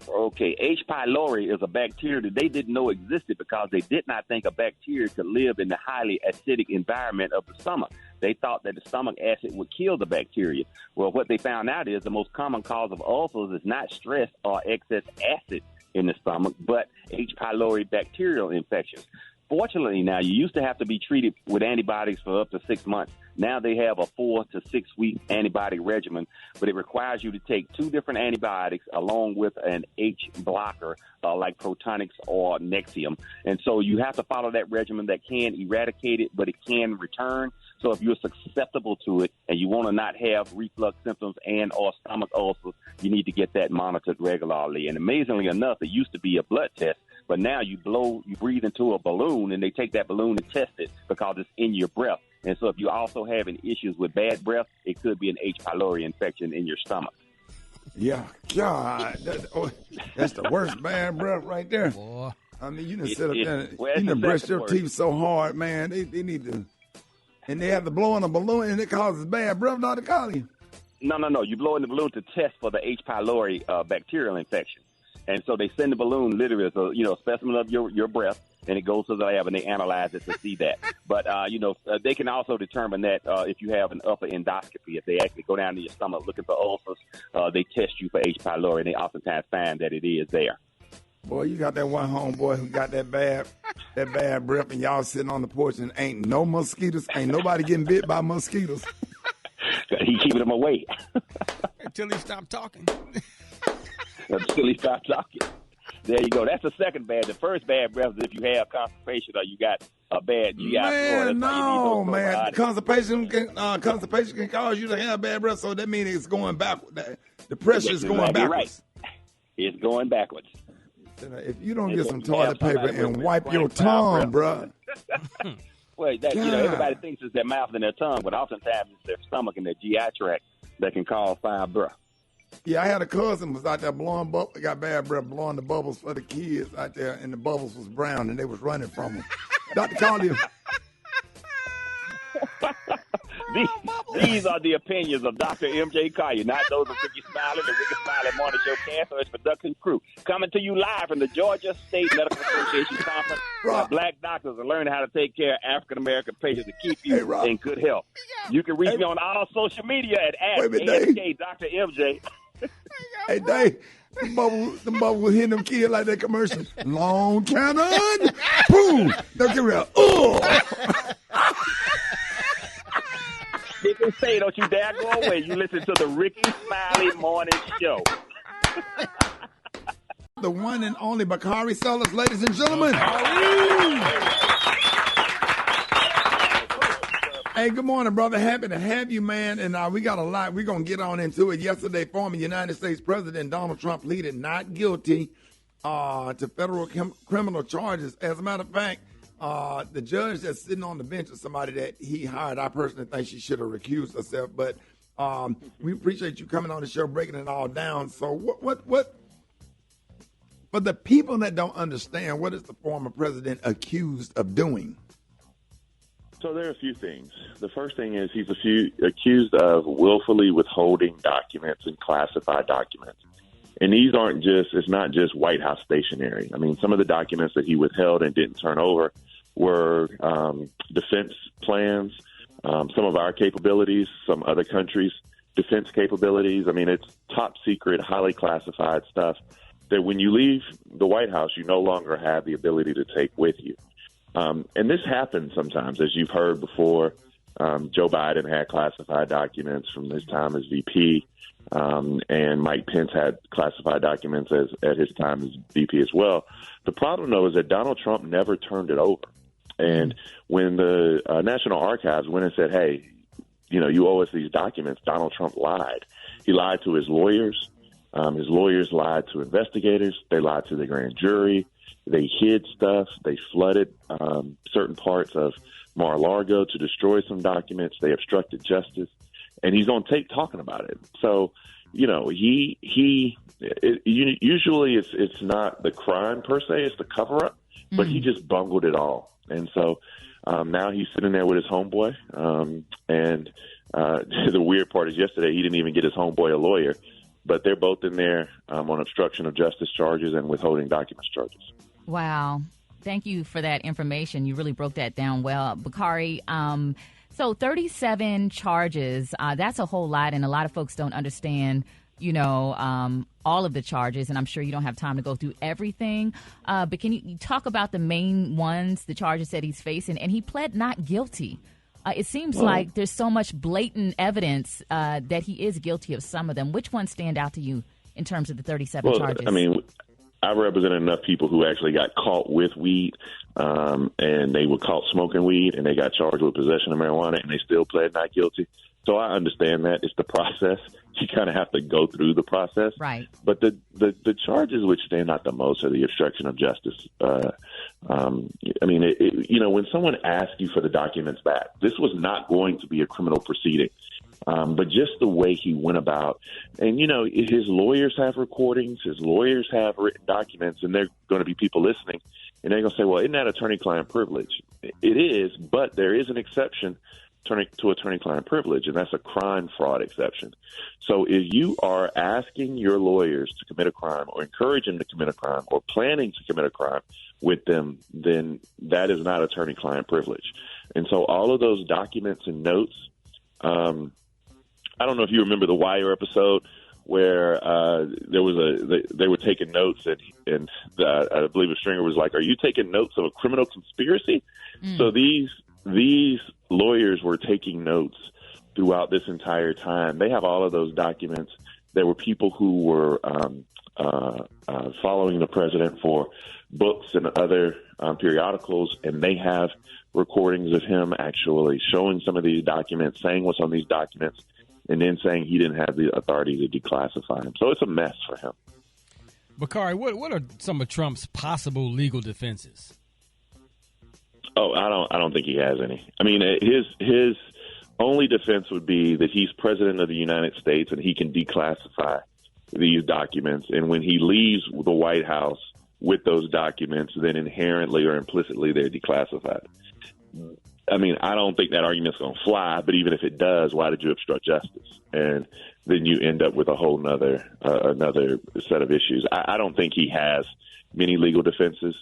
Okay, H. pylori is a bacteria that they didn't know existed because they did not think a bacteria could live in the highly acidic environment of the stomach. They thought that the stomach acid would kill the bacteria. Well, what they found out is the most common cause of ulcers is not stress or excess acid in the stomach, but H. pylori bacterial infections. Fortunately, now, you used to have to be treated with antibiotics for up to 6 months. Now they have a 4 to 6 week antibiotic regimen, but it requires you to take 2 different antibiotics along with an H blocker like Protonix or Nexium. And so you have to follow that regimen that can eradicate it, but it can return. So if you're susceptible to it and you want to not have reflux symptoms and or stomach ulcers, you need to get that monitored regularly. And amazingly enough, it used to be a blood test, but now you breathe into a balloon and they take that balloon and test it because it's in your breath. And so if you're also having issues with bad breath, it could be an H. pylori infection in your stomach. Yeah, God, that's the worst bad breath right there. Boy. I mean, you done sit up there, you done brush your teeth so hard, man. They need to, and they have to blow in a balloon, and it causes bad breath, Dr. Collier. No. You blow in the balloon to test for the H. pylori bacterial infection. And so they send the balloon literally as a specimen of your breath, and it goes to the lab and they analyze it to see that. But, they can also determine that if you have an upper endoscopy, if they actually go down to your stomach looking for ulcers, they test you for H. pylori, and they oftentimes find that it is there. Boy, you got that one homeboy who got that bad breath, and y'all sitting on the porch and ain't no mosquitoes, ain't nobody getting bit by mosquitoes. He keeping them away. Until he stopped talking. Until he stopped talking. There you go. That's the second bad. The first bad breath is if you have constipation or you got a bad. Man, no, man. Constipation can cause you to have bad breath, so that means it's going backward. The pressure is going backwards. Right. It's going backwards. If you don't get some toilet paper and wipe your tongue, bruh. Well, everybody thinks it's their mouth and their tongue, but oftentimes it's their stomach and their GI tract that can cause foul breath. Yeah, I had a cousin was out there blowing got bad breath, blowing the bubbles for the kids out there, and the bubbles was brown, and they was running from them. Dr. Collier. These are the opinions of Dr. M.J. Collier, not those of Rickey Smiley, the Rickey Smiley Morning Show cast or its production crew. Coming to you live from the Georgia State Medical Association Conference, where black doctors are learning how to take care of African-American patients to keep you in good health. You can reach me on all social media at ASK Dr. MJ. Hey, Dave, the bubble was hitting them kids like that commercial. Long cannon, boom. Don't get real. They can say, don't you dare go away. You listen to the Rickey Smiley Morning Show. The one and only Bakari Sellers, ladies and gentlemen. Hey, good morning, brother. Happy to have you, man. And we got a lot. We're going to get on into it. Yesterday, former United States President Donald Trump pleaded not guilty to federal criminal charges. As a matter of fact, the judge that's sitting on the bench is somebody that he hired. I personally think she should have recused herself. But we appreciate you coming on the show, breaking it all down. So what for the people that don't understand, what is the former president accused of doing? So there are a few things. The first thing is he's accused of willfully withholding documents and classified documents. And these it's not just White House stationery. I mean, some of the documents that he withheld and didn't turn over were defense plans, some of our capabilities, some other countries' defense capabilities. I mean, it's top secret, highly classified stuff that when you leave the White House, you no longer have the ability to take with you. And this happens sometimes, as you've heard before. Joe Biden had classified documents from his time as VP, and Mike Pence had classified documents at his time as VP as well. The problem, though, is that Donald Trump never turned it over. And when the National Archives went and said, hey, you owe us these documents, Donald Trump lied. He lied to his lawyers. His lawyers lied to investigators. They lied to the grand jury. They hid stuff. They flooded certain parts of Mar-a-Lago to destroy some documents. They obstructed justice, and he's on tape talking about it. So, usually it's not the crime per se; it's the cover-up. But he just bungled it all, and so now he's sitting there with his homeboy. And the weird part is, yesterday he didn't even get his homeboy a lawyer, but they're both in there on obstruction of justice charges and withholding documents charges. Wow. Thank you for that information. You really broke that down well, Bakari. So 37 charges, that's a whole lot, and a lot of folks don't understand, all of the charges, and I'm sure you don't have time to go through everything. But can you talk about the main ones, the charges that he's facing? And he pled not guilty. It seems like there's so much blatant evidence that he is guilty of some of them. Which ones stand out to you in terms of the 37 charges? I mean, I represented enough people who actually got caught with weed, and they were caught smoking weed, and they got charged with possession of marijuana, and they still pled not guilty. So I understand that. It's the process. You kind of have to go through the process. Right. But the charges which stand out the most are the obstruction of justice. When someone asks you for the documents back, this was not going to be a criminal proceeding. But just the way he went about, and, his lawyers have recordings, his lawyers have written documents, and there are going to be people listening, and they're going to say, well, isn't that attorney-client privilege? It is, but there is an exception to attorney-client privilege, and that's a crime fraud exception. So if you are asking your lawyers to commit a crime or encourage them to commit a crime or planning to commit a crime with them, then that is not attorney-client privilege. And so all of those documents and notes, I don't know if you remember the Wire episode where they were taking notes, and I believe a stringer was like, "Are you taking notes of a criminal conspiracy?" So these lawyers were taking notes throughout this entire time. They have all of those documents. There were people who were following the president for books and other periodicals, and they have recordings of him actually showing some of these documents, saying what's on these documents, and then saying he didn't have the authority to declassify them. So it's a mess for him. Bakari, what are some of Trump's possible legal defenses? Oh, I don't think he has any. I mean, his only defense would be that he's president of the United States and he can declassify these documents. And when he leaves the White House with those documents, then inherently or implicitly they're declassified. I mean, I don't think that argument's going to fly, but even if it does, why did you obstruct justice? And then you end up with a whole another set of issues. I don't think he has many legal defenses.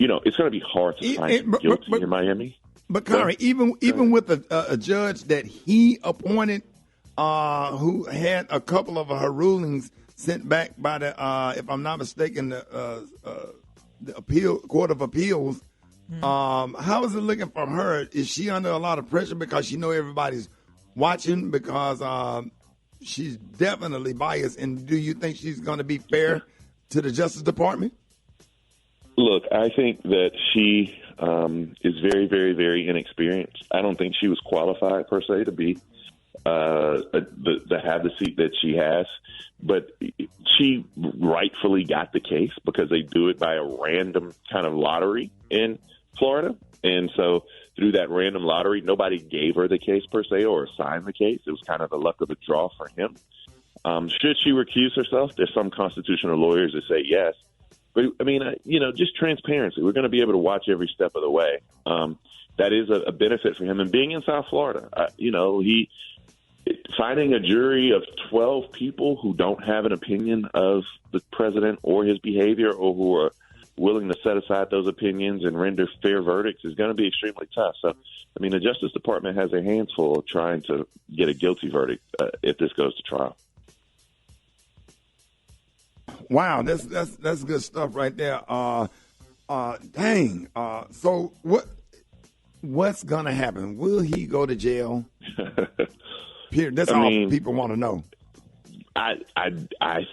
It's going to be hard to find him guilty in Miami. But, Kari, even with a judge that he appointed who had a couple of her rulings sent back by the, if I'm not mistaken, the Court of Appeals, how is it looking for her? Is she under a lot of pressure because she know everybody's watching because she's definitely biased? And do you think she's going to be fair to the Justice Department? Look, I think that she is very, very, very inexperienced. I don't think she was qualified per se to be to have the seat that she has, but she rightfully got the case because they do it by a random kind of lottery in Florida, and so through that random lottery, nobody gave her the case per se or assigned the case. It was kind of the luck of the draw for him. Should she recuse herself? There's some constitutional lawyers that say yes. But, I mean, just transparency. We're going to be able to watch every step of the way. That is a benefit for him. And being in South Florida, finding a jury of 12 people who don't have an opinion of the president or his behavior or who are willing to set aside those opinions and render fair verdicts is going to be extremely tough. So, I mean, the Justice Department has their hands full trying to get a guilty verdict if this goes to trial. Wow, that's good stuff right there. Dang. So what's gonna happen? Will he go to jail? That's all people want to know. I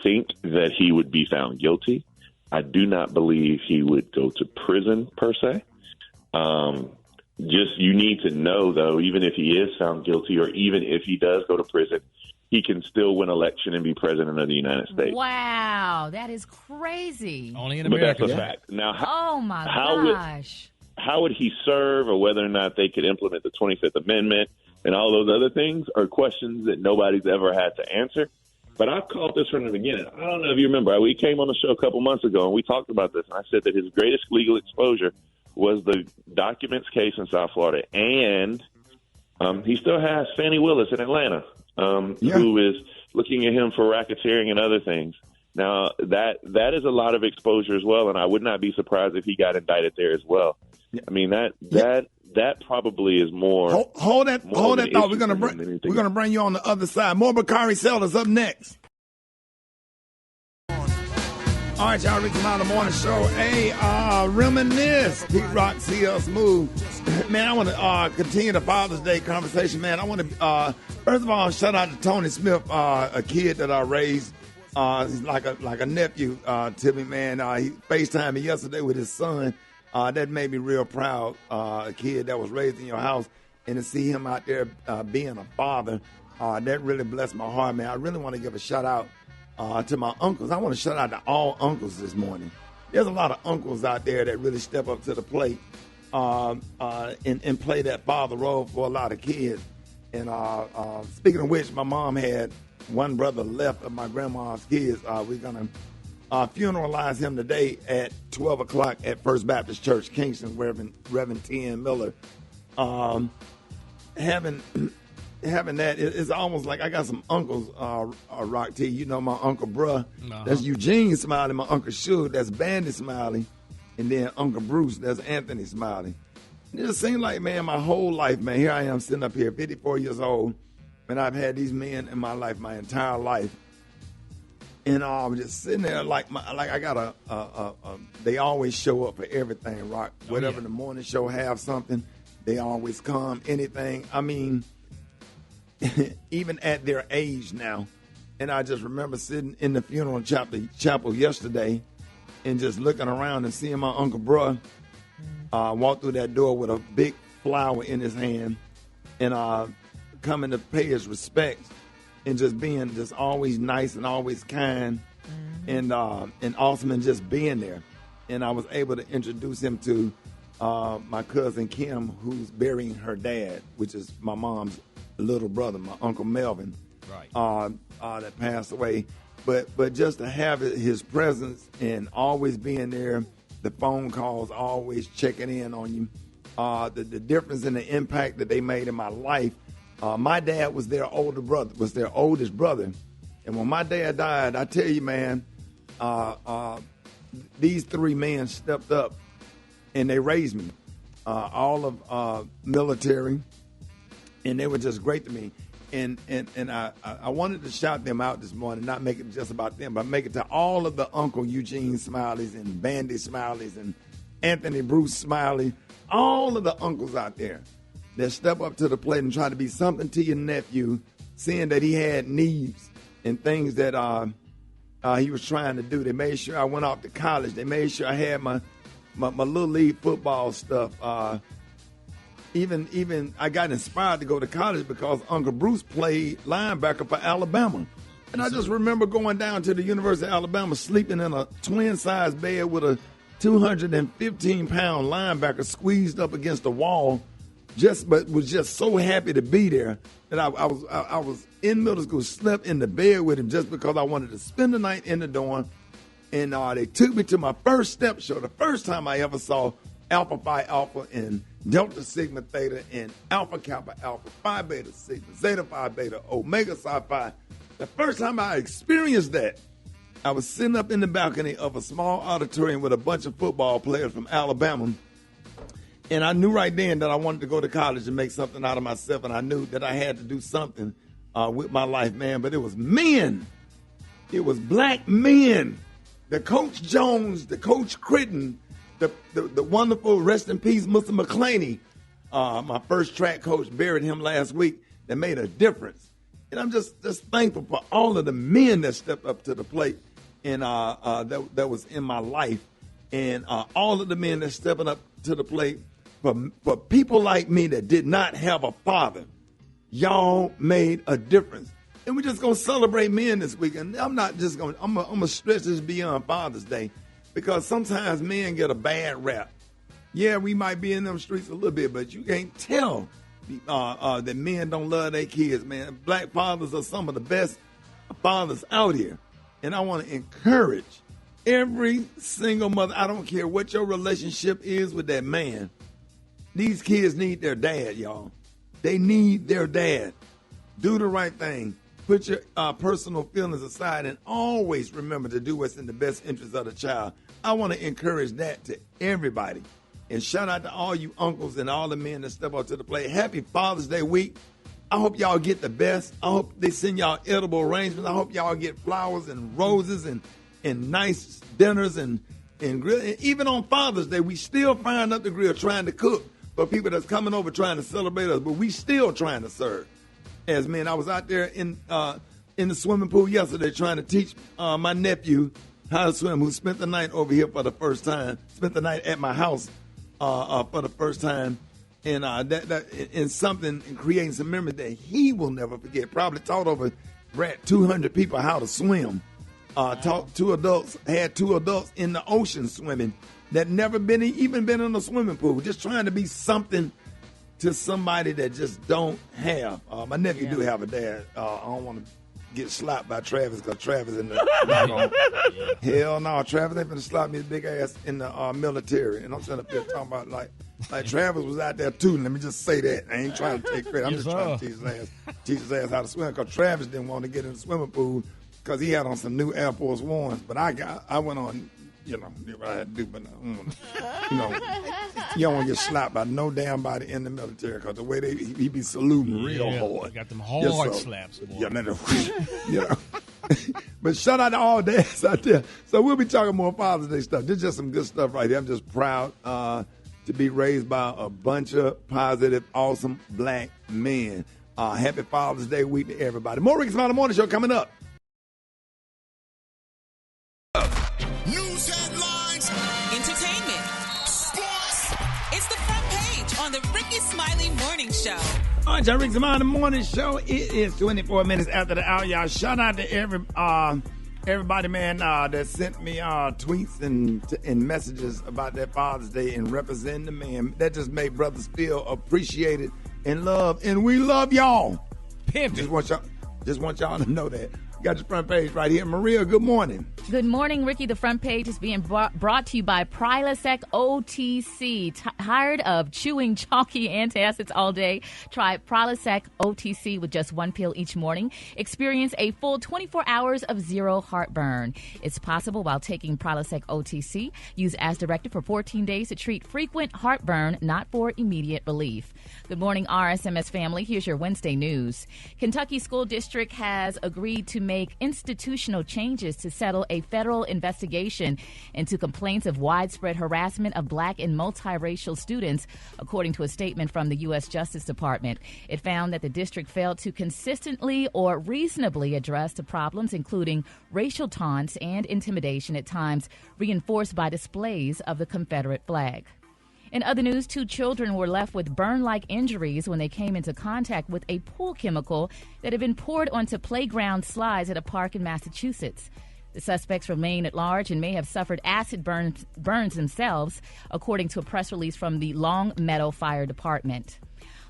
think that he would be found guilty. I do not believe he would go to prison per se. You need to know, though, even if he is found guilty or even if he does go to prison, he can still win election and be president of the United States. Wow, that is crazy. Only in America. But that's a fact. Now, gosh. How would he serve, or whether or not they could implement the 25th Amendment and all those other things are questions that nobody's ever had to answer. But I've called this from the beginning. I don't know if you remember. We came on the show a couple months ago, and we talked about this. And I said that his greatest legal exposure was the documents case in South Florida. And he still has Fannie Willis in Atlanta, who is looking at him for racketeering and other things. Now, that is a lot of exposure as well, and I would not be surprised if he got indicted there as well. I mean, that probably is more. Hold that thought. We're gonna bring you on the other side. More Bakari Sellers up next. All right, y'all, Rickey Smiley Morning Show. Hey, reminisce. Pete Rock, CL Smooth. Man, I want to continue the Father's Day conversation, man. I want to, first of all, shout out to Tony Smith, a kid that I raised. He's like a nephew to me, man. He FaceTimed me yesterday with his son. That made me real proud. A kid that was raised in your house, and to see him out there being a father, that really blessed my heart, man. I really want to give a shout out to my uncles. I want to shout out to all uncles this morning. There's a lot of uncles out there that really step up to the plate and play that father role for a lot of kids. And speaking of which, my mom had one brother left of my grandma's kids. We're going to funeralize him today at 12 o'clock at First Baptist Church, Kingston, Reverend T.N. Miller. Having that, it's almost like I got some uncles, Rock T. You know my Uncle Bruh. That's Eugene Smiley. My Uncle Shug, that's Bandy Smiley. And then Uncle Bruce, that's Anthony Smiley. And it just seemed like, man, my whole life, man, here I am sitting up here, 54 years old, and I've had these men in my life my entire life. And I'm just sitting there like I got they always show up for everything, Rock. Whatever the morning show have something, they always come, anything. I mean, even at their age now. And I just remember sitting in the funeral chapel yesterday and just looking around and seeing my Uncle Bruh walk through that door with a big flower in his hand and coming to pay his respects and just being just always nice and always kind and awesome and just being there. And I was able to introduce him to my cousin Kim, who's burying her dad, which is my mom's little brother, my Uncle Melvin, that passed away. But just to have his presence and always being there, the phone calls, always checking in on you, the difference in the impact that they made in my life. My dad was their oldest brother. And when my dad died, I tell you, man, these three men stepped up and they raised me. All of military, and they were just great to me. And I wanted to shout them out this morning, not make it just about them, but make it to all of the Uncle Eugene Smileys and Bandy Smileys and Anthony Bruce Smiley, all of the uncles out there that step up to the plate and try to be something to your nephew, seeing that he had needs and things that he was trying to do. They made sure I went off to college. They made sure I had my little league football stuff. Even I got inspired to go to college because Uncle Bruce played linebacker for Alabama. And I just remember going down to the University of Alabama, sleeping in a twin-size bed with a 215-pound linebacker squeezed up against the wall, but was just so happy to be there that I was in middle school, slept in the bed with him just because I wanted to spend the night in the dorm. And they took me to my first step show, the first time I ever saw Alpha Phi Alpha and Delta Sigma Theta and Alpha Kappa Alpha, Phi Beta Sigma, Zeta Phi Beta, Omega Psi Phi. The first time I experienced that, I was sitting up in the balcony of a small auditorium with a bunch of football players from Alabama. And I knew right then that I wanted to go to college and make something out of myself. And I knew that I had to do something with my life, man. But it was men. It was black men. The Coach Jones, the Coach Critton, the wonderful, rest in peace, Mr. McClaney, my first track coach, buried him last week, that made a difference. And I'm just thankful for all of the men that stepped up to the plate and that was in my life. And all of the men that stepping up to the plate for people like me that did not have a father. Y'all made a difference. And we're just going to celebrate men this weekend. I'm not just going to, I'm going to stretch this beyond Father's Day because sometimes men get a bad rap. Yeah, we might be in them streets a little bit, but you can't tell that men don't love their kids, man. Black fathers are some of the best fathers out here. And I want to encourage every single mother, I don't care what your relationship is with that man, these kids need their dad, y'all. They need their dad. Do the right thing. Put your personal feelings aside and always remember to do what's in the best interest of the child. I want to encourage that to everybody. And shout out to all you uncles and all the men that step up to the plate. Happy Father's Day week. I hope y'all get the best. I hope they send y'all edible arrangements. I hope y'all get flowers and roses and nice dinners and grill. And even on Father's Day, we still firing up the grill trying to cook for people that's coming over trying to celebrate us. But we still trying to serve. As men, I was out there in the swimming pool yesterday trying to teach my nephew how to swim, who spent the night over here for the first time, spent the night at my house for the first time, and that in something, and creating some memories that he will never forget. Probably taught over 200 people how to swim. Taught had two adults in the ocean swimming that never even been in a swimming pool, just trying to be something to somebody that just don't have. My nephew do have a dad. I don't want to get slapped by Travis because Travis in the hell no, Travis ain't gonna slap me his big ass in the military. And I'm sitting up there talking about like Travis was out there too. Let me just say that. I ain't trying to take credit. I'm just trying to teach his ass how to swim because Travis didn't want to get in the swimming pool because he had on some new Air Force Ones. But I went on. You know, what I had to do, but you know, you don't want to get slapped by no damn body in the military because the way he be saluting real hard. Got them hard slaps, boy. Yeah, But shout out to all dads out there. So we'll be talking more Father's Day stuff. This is just some good stuff right here. I'm just proud to be raised by a bunch of positive, awesome black men. Happy Father's Day week to everybody. More Rickey Smiley Morning Show coming up. News headlines, entertainment, sports. It's the front page on the Rickey Smiley Morning Show. All right, y'all, Rickey Smiley Morning Show. It is 24 minutes after the hour, y'all. Shout out to everybody, man, that sent me tweets and messages about that Father's Day and representing the man. That just made brothers feel appreciated and loved, and we love y'all. Pimpin'. Just want y'all to know that. Got your front page right here. Maria, good morning. Good morning, Ricky. The front page is being brought to you by Prilosec OTC. Tired of chewing chalky antacids all day? Try Prilosec OTC with just one pill each morning. Experience a full 24 hours of zero heartburn. It's possible while taking Prilosec OTC. Use as directed for 14 days to treat frequent heartburn, not for immediate relief. Good morning, RSMS family. Here's your Wednesday news. Kentucky School District has agreed to make institutional changes to settle a federal investigation into complaints of widespread harassment of black and multiracial students, according to a statement from the U.S. Justice Department. It found that the district failed to consistently or reasonably address the problems, including racial taunts and intimidation at times reinforced by displays of the Confederate flag. In other news, 2 children were left with burn-like injuries when they came into contact with a pool chemical that had been poured onto playground slides at a park in Massachusetts. The suspects remain at large and may have suffered acid burns themselves, according to a press release from the Long Meadow Fire Department.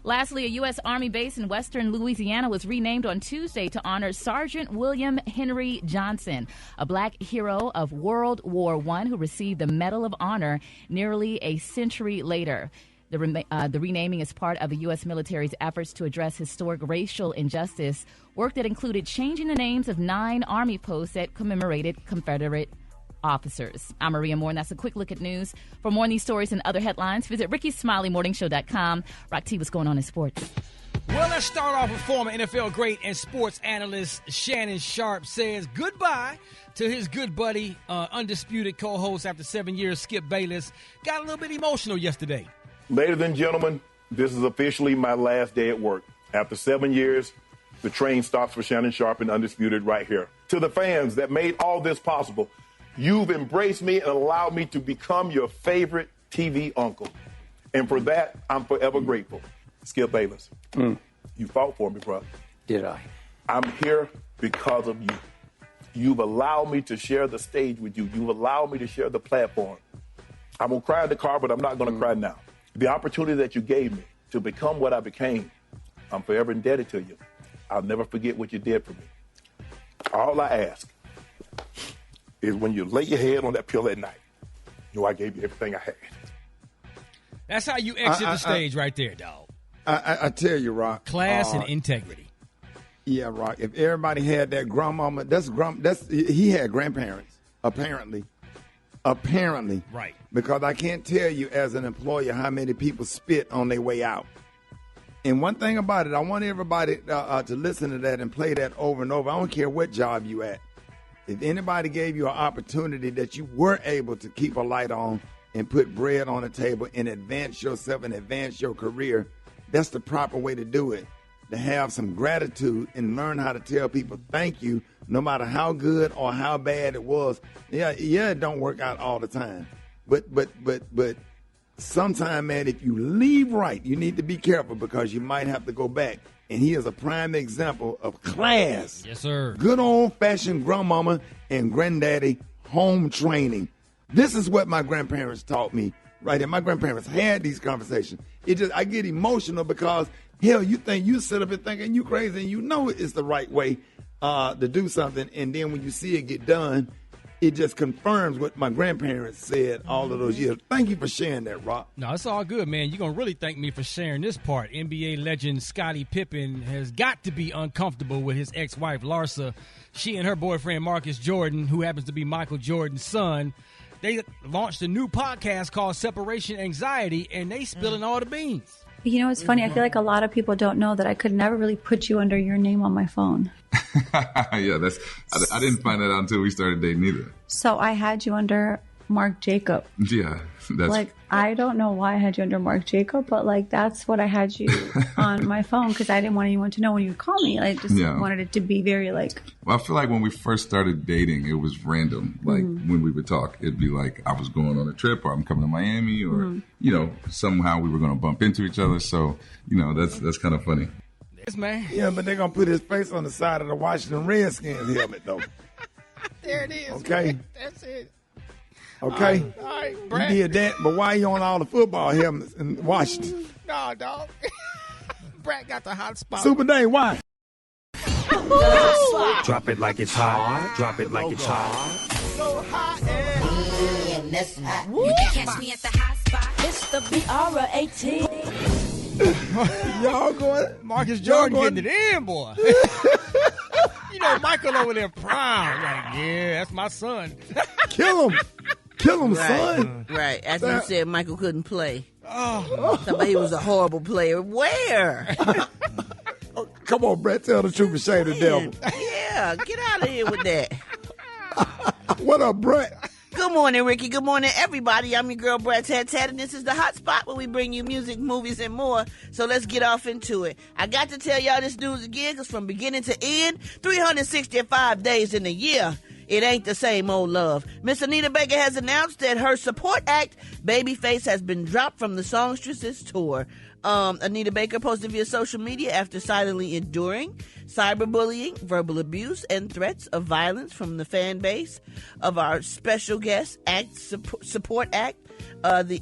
Lastly, a U.S. Army base in western Louisiana was renamed on Tuesday to honor Sergeant William Henry Johnson, a black hero of World War I who received the Medal of Honor nearly a century later. The renaming is part of the U.S. military's efforts to address historic racial injustice, work that included changing the names of 9 Army posts that commemorated Confederate officers. I'm Maria Moore, and that's a quick look at news. For more on these stories and other headlines, visit RickeySmileyMorningShow.com. Rock T, what's going on in sports? Well, let's start off with former NFL great and sports analyst Shannon Sharpe says goodbye to his good buddy, undisputed co-host after 7 years, Skip Bayless. Got a little bit emotional yesterday. Ladies and gentlemen, this is officially my last day at work. After 7 years, the train stops for Shannon Sharpe and Undisputed right here. To the fans that made all this possible, you've embraced me and allowed me to become your favorite TV uncle. And for that, I'm forever grateful. Skip Bayless, you fought for me, bro. Did I? I'm here because of you. You've allowed me to share the stage with you. You've allowed me to share the platform. I'm going to cry in the car, but I'm not going to cry now. The opportunity that you gave me to become what I became, I'm forever indebted to you. I'll never forget what you did for me. All I ask is when you lay your head on that pill at night, you know I gave you everything I had. That's how you exit the stage right there, dog. I tell you, Rock. Class and integrity. Yeah, Rock. If everybody had that grandmama, he had grandparents, apparently. Right. Because I can't tell you as an employer how many people spit on their way out. And one thing about it, I want everybody to listen to that and play that over and over. I don't care what job you at. If anybody gave you an opportunity that you were able to keep a light on and put bread on the table and advance yourself and advance your career, that's the proper way to do it. To have some gratitude and learn how to tell people thank you, no matter how good or how bad it was. Yeah, it don't work out all the time. But sometime, man, if you leave right, you need to be careful because you might have to go back. And he is a prime example of class. Yes, sir. Good old-fashioned grandmama and granddaddy home training. This is what my grandparents taught me right here. My grandparents had these conversations. I get emotional because, hell, you sit up and thinking you crazy and you know it's the right way to do something. And then when you see it get done, it just confirms what my grandparents said all of those years. Thank you for sharing that, Rock. No, it's all good, man. You're going to really thank me for sharing this part. NBA legend Scottie Pippen has got to be uncomfortable with his ex-wife, Larsa. She and her boyfriend, Marcus Jordan, who happens to be Michael Jordan's son, they launched a new podcast called Separation Anxiety, and they spilling all the beans. You know, it's funny. I feel like a lot of people don't know that I could never really put you under your name on my phone. Yeah, I didn't find that out until we started dating either. So I had you under Mark Jacob. Yeah, that's Like, I don't know why I had you under Mark Jacob, but like that's what I had you on my phone because I didn't want anyone to know when you call me. I just wanted it to be very like. Well, I feel like when we first started dating, it was random. Like when we would talk, it'd be like I was going on a trip, or I'm coming to Miami, or you know, somehow we were going to bump into each other. So you know, that's kind of funny. Yes, man. Yeah, but they're gonna put his face on the side of the Washington Redskins helmet, though. There it is. Okay. Man. That's it. Okay, All right, you Brett. did that, but why you on all the football helmets in Washington? No, dog. Brett got the hot spot. Super Dave, why? Drop it like it's hot. Drop it like it's hot. So hot and that's hot. You can catch me at the hot spot. It's the BR18. Y'all going? Marcus Jordan getting it in, boy. You know, Michael over there proud. Like, yeah, that's my son. Kill him. Kill him, Right. son. Right. After you said Michael couldn't play. Oh. Somebody he was a horrible player. Where? Come on, Brett, tell the truth and shame the devil. Yeah, get out of here with that. What up, Brett? Good morning, Ricky. Good morning, everybody. I'm your girl, Brett Tat, and this is the hot spot where we bring you music, movies, and more. So let's get off into it. I got to tell y'all this news again, because from beginning to end, 365 days in a year, it ain't the same old love. Miss Anita Baker has announced that her support act, Babyface, has been dropped from the Songstresses tour. Anita Baker posted via social media after silently enduring cyberbullying, verbal abuse, and threats of violence from the fan base of our special guest support act. In the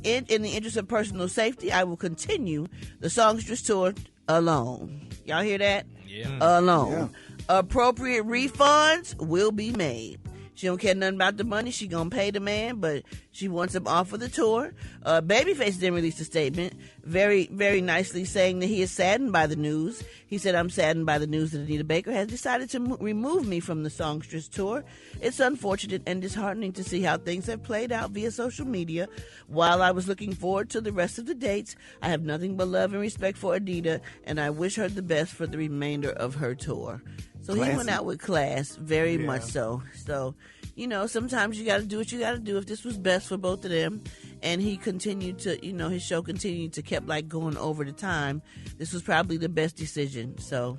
interest of personal safety, I will continue the Songstress tour alone. Y'all hear that? Yeah. Alone. Yeah. Appropriate refunds will be made. She don't care nothing about the money. She gonna pay the man, but she wants him off of the tour. Babyface then released a statement, very, very nicely saying that he is saddened by the news. He said, "I'm saddened by the news that Anita Baker has decided to remove me from the Songstress tour. It's unfortunate and disheartening to see how things have played out via social media. While I was looking forward to the rest of the dates, I have nothing but love and respect for Anita, and I wish her the best for the remainder of her tour." So he went out with class, very much so. So, you know, sometimes you got to do what you got to do. If this was best for both of them, and he continued to, you know, his show continued to kept like going over the time, this was probably the best decision. So,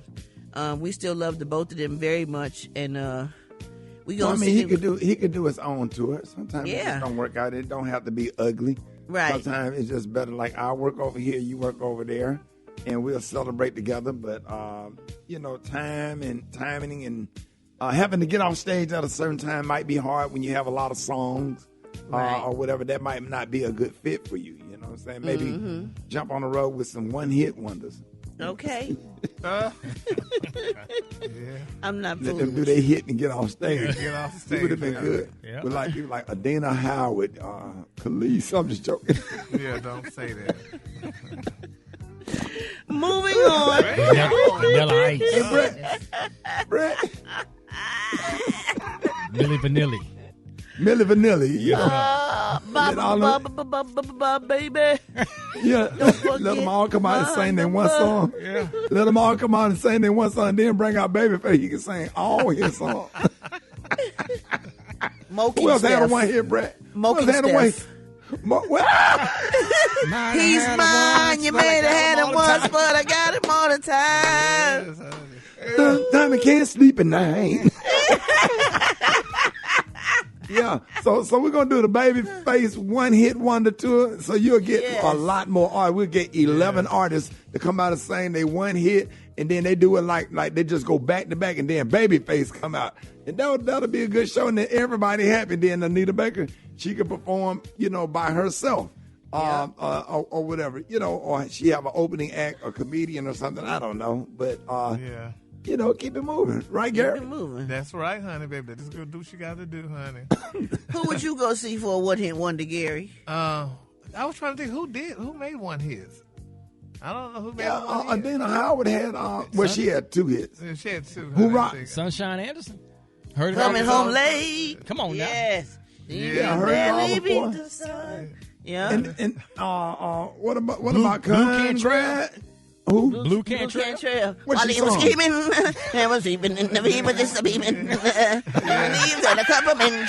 we still love the both of them very much, and we gonna. I mean, he could do his own tour. Sometimes it Yeah. just don't work out. It don't have to be ugly. Right. Sometimes it's just better. Like I work over here, you work over there, and we'll celebrate together. But you know, timing and having to get off stage at a certain time might be hard when you have a lot of songs or whatever. That might not be a good fit for you. You know what I'm saying? Maybe jump on the road with some one-hit wonders. Okay. I'm not Let fooling them do with their you. hit and get off stage. Get off It stage. would have been good. Yeah. With like people like Adina Howard, Khalees. I'm just joking. Yeah, don't say that. Moving on. Vanilla Ice. Hey, Brett. Milli Vanilli. Milli Vanilli. Yeah. Baby. Yeah. forget Let them all come out and sing their one song. Yeah. Let them all come out and sing their one song, and then bring out Babyface. He can sing all his songs. Moki Who else had a Steph. one hit, Brett? Moki Who else had a one? Steph. He's He's mine. You may have had him once, but I got him all the time. Diamond can't sleep at night. Yeah, so we're gonna do the Babyface one hit wonder tour. So you'll get a lot more art. We'll get 11 artists to come out and sing they one hit, and then they do it like they just go back to back, and then Babyface come out, and that'll be a good show, and then everybody happy. Then Anita Baker, she can perform, you know, by herself, or whatever, you know, or she have an opening act, a comedian or something. I don't know, but you know, keep it moving, right, Gary? Keep it moving. That's right, honey, baby. Just go do what you got to do, honey. Who would you go see for a one hit wonder, Gary? I was trying to think who made one hits. I don't know who made one hit. Adina Howard had, she had 2 hits. Yeah, she had 2. Who rocked? Sunshine Anderson. Heard it Coming all home late. Come on now. Yes. Yeah, I heard it all before. Yeah. And what about Blue Conrad? Who? Blue Cantrell. What's While she he was song? scheming, there was even in the beam with this beaming. Leaves and a cup of mint.